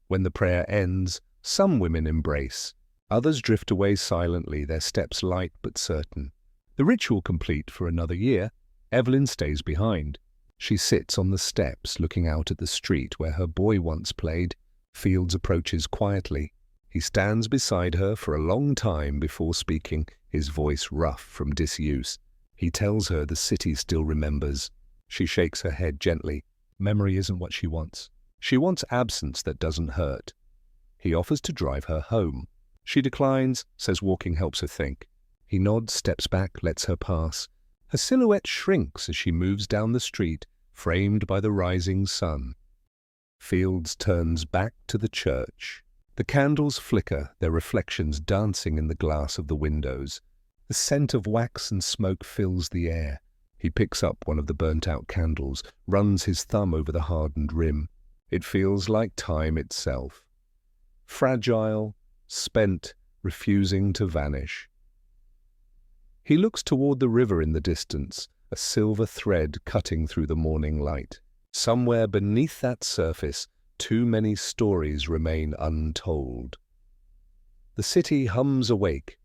When the prayer ends, some women embrace. Others drift away silently, their steps light but certain. The ritual complete for another year, Evelyn stays behind. She sits on the steps, looking out at the street where her boy once played. Fields approaches quietly. He stands beside her for a long time before speaking, his voice rough from disuse. He tells her the city still remembers. She shakes her head gently. Memory isn't what she wants. She wants absence that doesn't hurt. He offers to drive her home. She declines, says walking helps her think. He nods, steps back, lets her pass. Her silhouette shrinks as she moves down the street, framed by the rising sun. Fields turns back to the church. The candles flicker, their reflections dancing in the glass of the windows. The scent of wax and smoke fills the air. He picks up one of the burnt-out candles, runs his thumb over the hardened rim. It feels like time itself. Fragile, spent, refusing to vanish. He looks toward the river in the distance, a silver thread cutting through the morning light. Somewhere beneath that surface, too many stories remain untold. The city hums awake,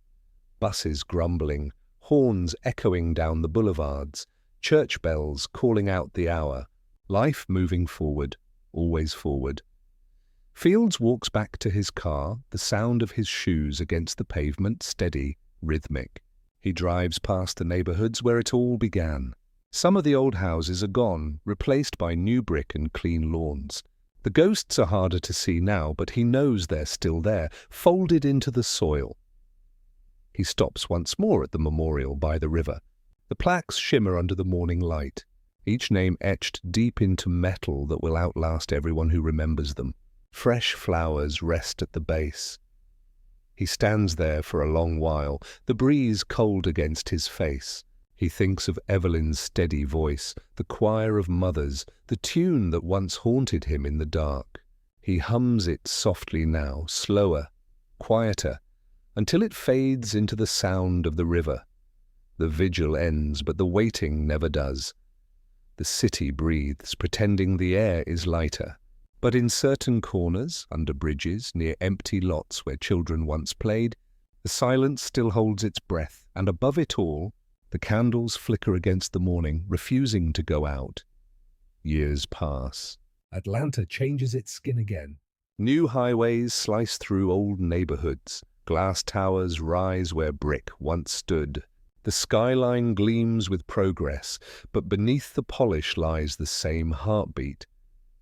buses grumbling, horns echoing down the boulevards, church bells calling out the hour, life moving forward, always forward. Fields walks back to his car, the sound of his shoes against the pavement steady, rhythmic. He drives past the neighborhoods where it all began. Some of the old houses are gone, replaced by new brick and clean lawns. The ghosts are harder to see now, but he knows they're still there, folded into the soil. He stops once more at the memorial by the river. The plaques shimmer under the morning light, each name etched deep into metal that will outlast everyone who remembers them. Fresh flowers rest at the base. He stands there for a long while, the breeze cold against his face. He thinks of Evelyn's steady voice, the choir of mothers, the tune that once haunted him in the dark. He hums it softly now, slower, quieter, until it fades into the sound of the river. The vigil ends, but the waiting never does. The city breathes, pretending the air is lighter. But in certain corners, under bridges, near empty lots where children once played, the silence still holds its breath, and above it all, the candles flicker against the morning, refusing to go out. Years pass. Atlanta changes its skin again. New highways slice through old neighborhoods. Glass towers rise where brick once stood. The skyline gleams with progress, but beneath the polish lies the same heartbeat.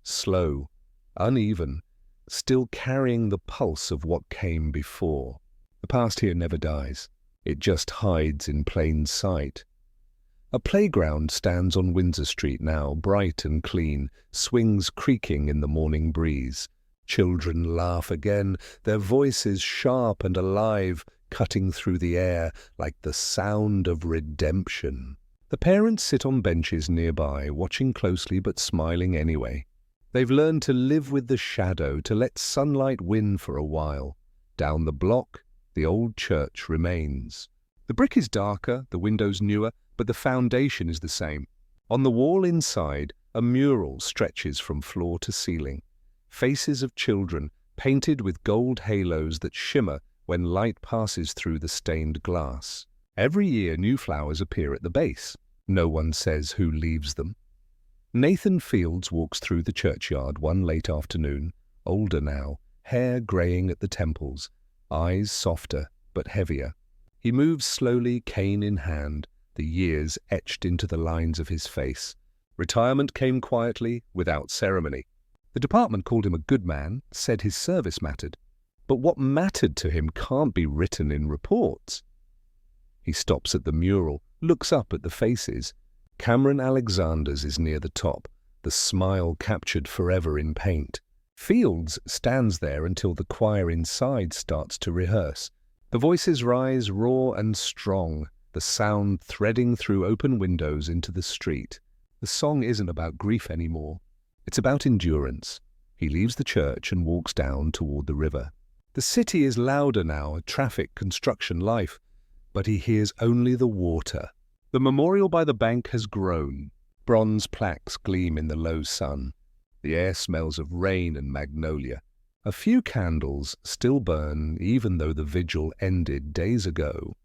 Slow, uneven, still carrying the pulse of what came before. The past here never dies. It just hides in plain sight. A playground stands on Windsor Street now, bright and clean, swings creaking in the morning breeze. Children laugh again, their voices sharp and alive, cutting through the air like the sound of redemption. The parents sit on benches nearby, watching closely but smiling anyway. They've learned to live with the shadow, to let sunlight win for a while. Down the block, the old church remains. The brick is darker, the windows newer, but the foundation is the same. On the wall inside, a mural stretches from floor to ceiling. Faces of children, painted with gold halos that shimmer when light passes through the stained glass. Every year new flowers appear at the base. No one says who leaves them. Nathan Fields walks through the churchyard one late afternoon, older now, hair greying at the temples, eyes softer but heavier. He moves slowly, cane in hand, the years etched into the lines of his face. Retirement came quietly, without ceremony. The department called him a good man, said his service mattered. But what mattered to him can't be written in reports. He stops at the mural, looks up at the faces. Cameron Alexander's is near the top, the smile captured forever in paint. Fields stands there until the choir inside starts to rehearse. The voices rise raw and strong, the sound threading through open windows into the street. The song isn't about grief anymore. It's about endurance. He leaves the church and walks down toward the river. The city is louder now, traffic, construction, life, but he hears only the water. The memorial by the bank has grown. Bronze plaques gleam in the low sun. The air smells of rain and magnolia. A few candles still burn, even though the vigil ended days ago.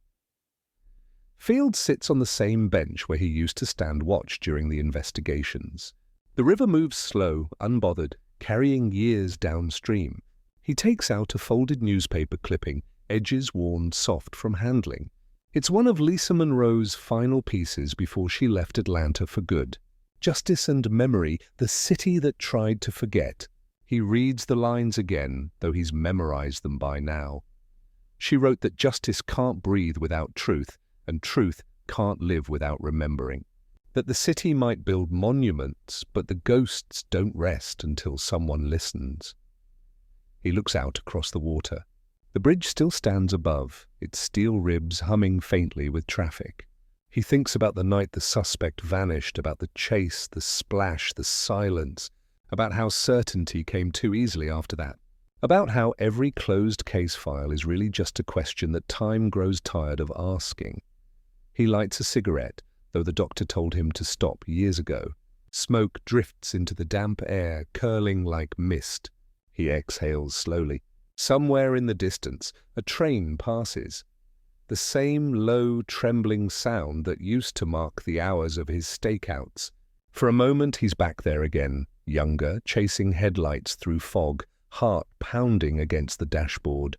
Fields sits on the same bench where he used to stand watch during the investigations. The river moves slow, unbothered, carrying years downstream. He takes out a folded newspaper clipping, edges worn soft from handling. It's one of Lisa Monroe's final pieces before she left Atlanta for good. Justice and Memory, the city that tried to forget. He reads the lines again, though he's memorized them by now. She wrote that justice can't breathe without truth, and truth can't live without remembering. That the city might build monuments, but the ghosts don't rest until someone listens. He looks out across the water. The bridge still stands above, its steel ribs humming faintly with traffic. He thinks about the night the suspect vanished, about the chase, the splash, the silence, about how certainty came too easily after that, about how every closed case file is really just a question that time grows tired of asking. He lights a cigarette, though the doctor told him to stop years ago. Smoke drifts into the damp air, curling like mist. He exhales slowly. Somewhere in the distance, a train passes. The same low, trembling sound that used to mark the hours of his stakeouts. For a moment, he's back there again, younger, chasing headlights through fog, heart pounding against the dashboard.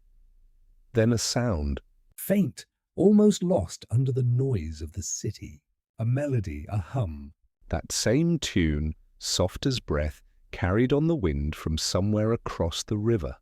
Then a sound. Faint, almost lost under the noise of the city. A melody, a hum. That same tune, soft as breath, carried on the wind from somewhere across the river.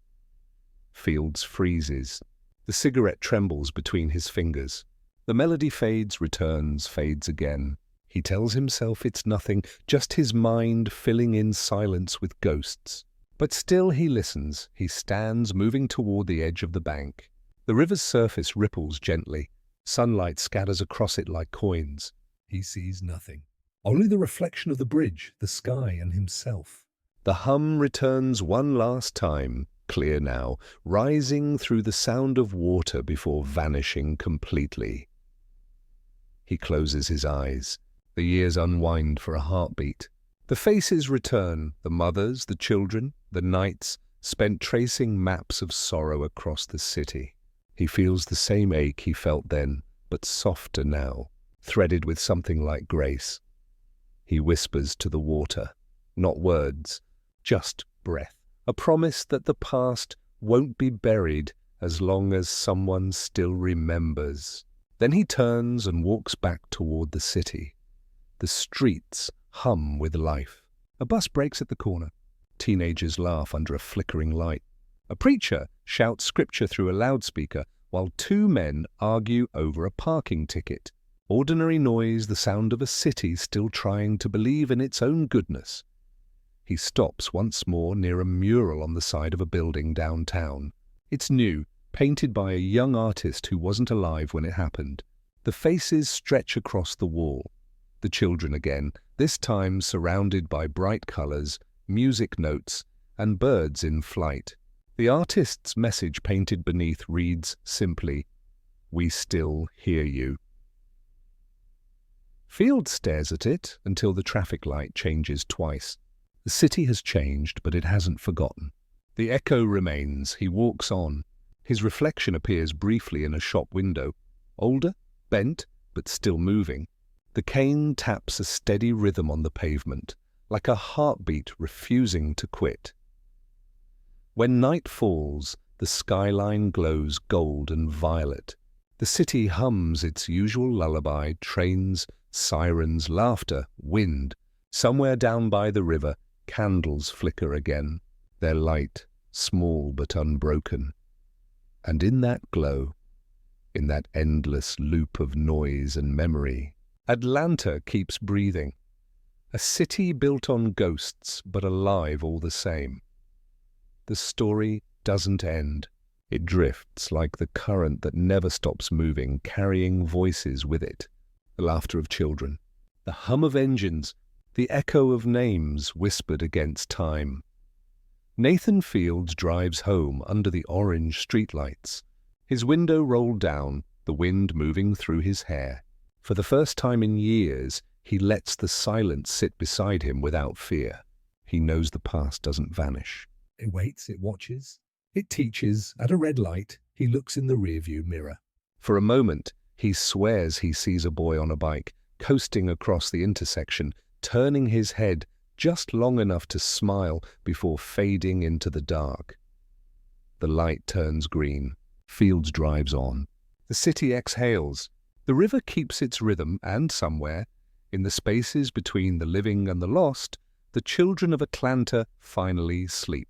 Fields freezes. The cigarette trembles between his fingers. The melody fades, returns, fades again. He tells himself it's nothing, just his mind filling in silence with ghosts. But still he listens. He stands, moving toward the edge of the bank. The river's surface ripples gently. Sunlight scatters across it like coins. He sees nothing. Only the reflection of the bridge, the sky, and himself. The hum returns one last time, clear now, rising through the sound of water before vanishing completely. He closes his eyes. The years unwind for a heartbeat. The faces return, the mothers, the children, the nights spent tracing maps of sorrow across the city. He feels the same ache he felt then, but softer now, threaded with something like grace. He whispers to the water, not words, just breath, a promise that the past won't be buried as long as someone still remembers. Then he turns and walks back toward the city. The streets hum with life. A bus brakes at the corner. Teenagers laugh under a flickering light. A preacher shouts scripture through a loudspeaker while two men argue over a parking ticket. Ordinary noise, the sound of a city still trying to believe in its own goodness. He stops once more near a mural on the side of a building downtown. It's new, painted by a young artist who wasn't alive when it happened. The faces stretch across the wall. The children again, this time surrounded by bright colors, music notes, and birds in flight. The artist's message painted beneath reads simply, "We still hear you." Field stares at it until the traffic light changes twice. The city has changed, but it hasn't forgotten. The echo remains. He walks on. His reflection appears briefly in a shop window. Older, bent, but still moving. The cane taps a steady rhythm on the pavement, like a heartbeat refusing to quit. When night falls, the skyline glows gold and violet. The city hums its usual lullaby, trains, sirens, laughter, wind. Somewhere down by the river, candles flicker again, their light small but unbroken. And in that glow, in that endless loop of noise and memory, Atlanta keeps breathing. A city built on ghosts, but alive all the same. The story doesn't end. It drifts like the current that never stops moving, carrying voices with it. The laughter of children, the hum of engines, the echo of names whispered against time. Nathan Fields drives home under the orange streetlights. His window rolled down, the wind moving through his hair. For the first time in years, he lets the silence sit beside him without fear. He knows the past doesn't vanish. It waits, it watches, it teaches. At a red light, he looks in the rearview mirror. For a moment, he swears he sees a boy on a bike, coasting across the intersection, turning his head just long enough to smile before fading into the dark. The light turns green. Fields drives on. The city exhales. The river keeps its rhythm, and somewhere, in the spaces between the living and the lost, the children of Atlanta finally sleep.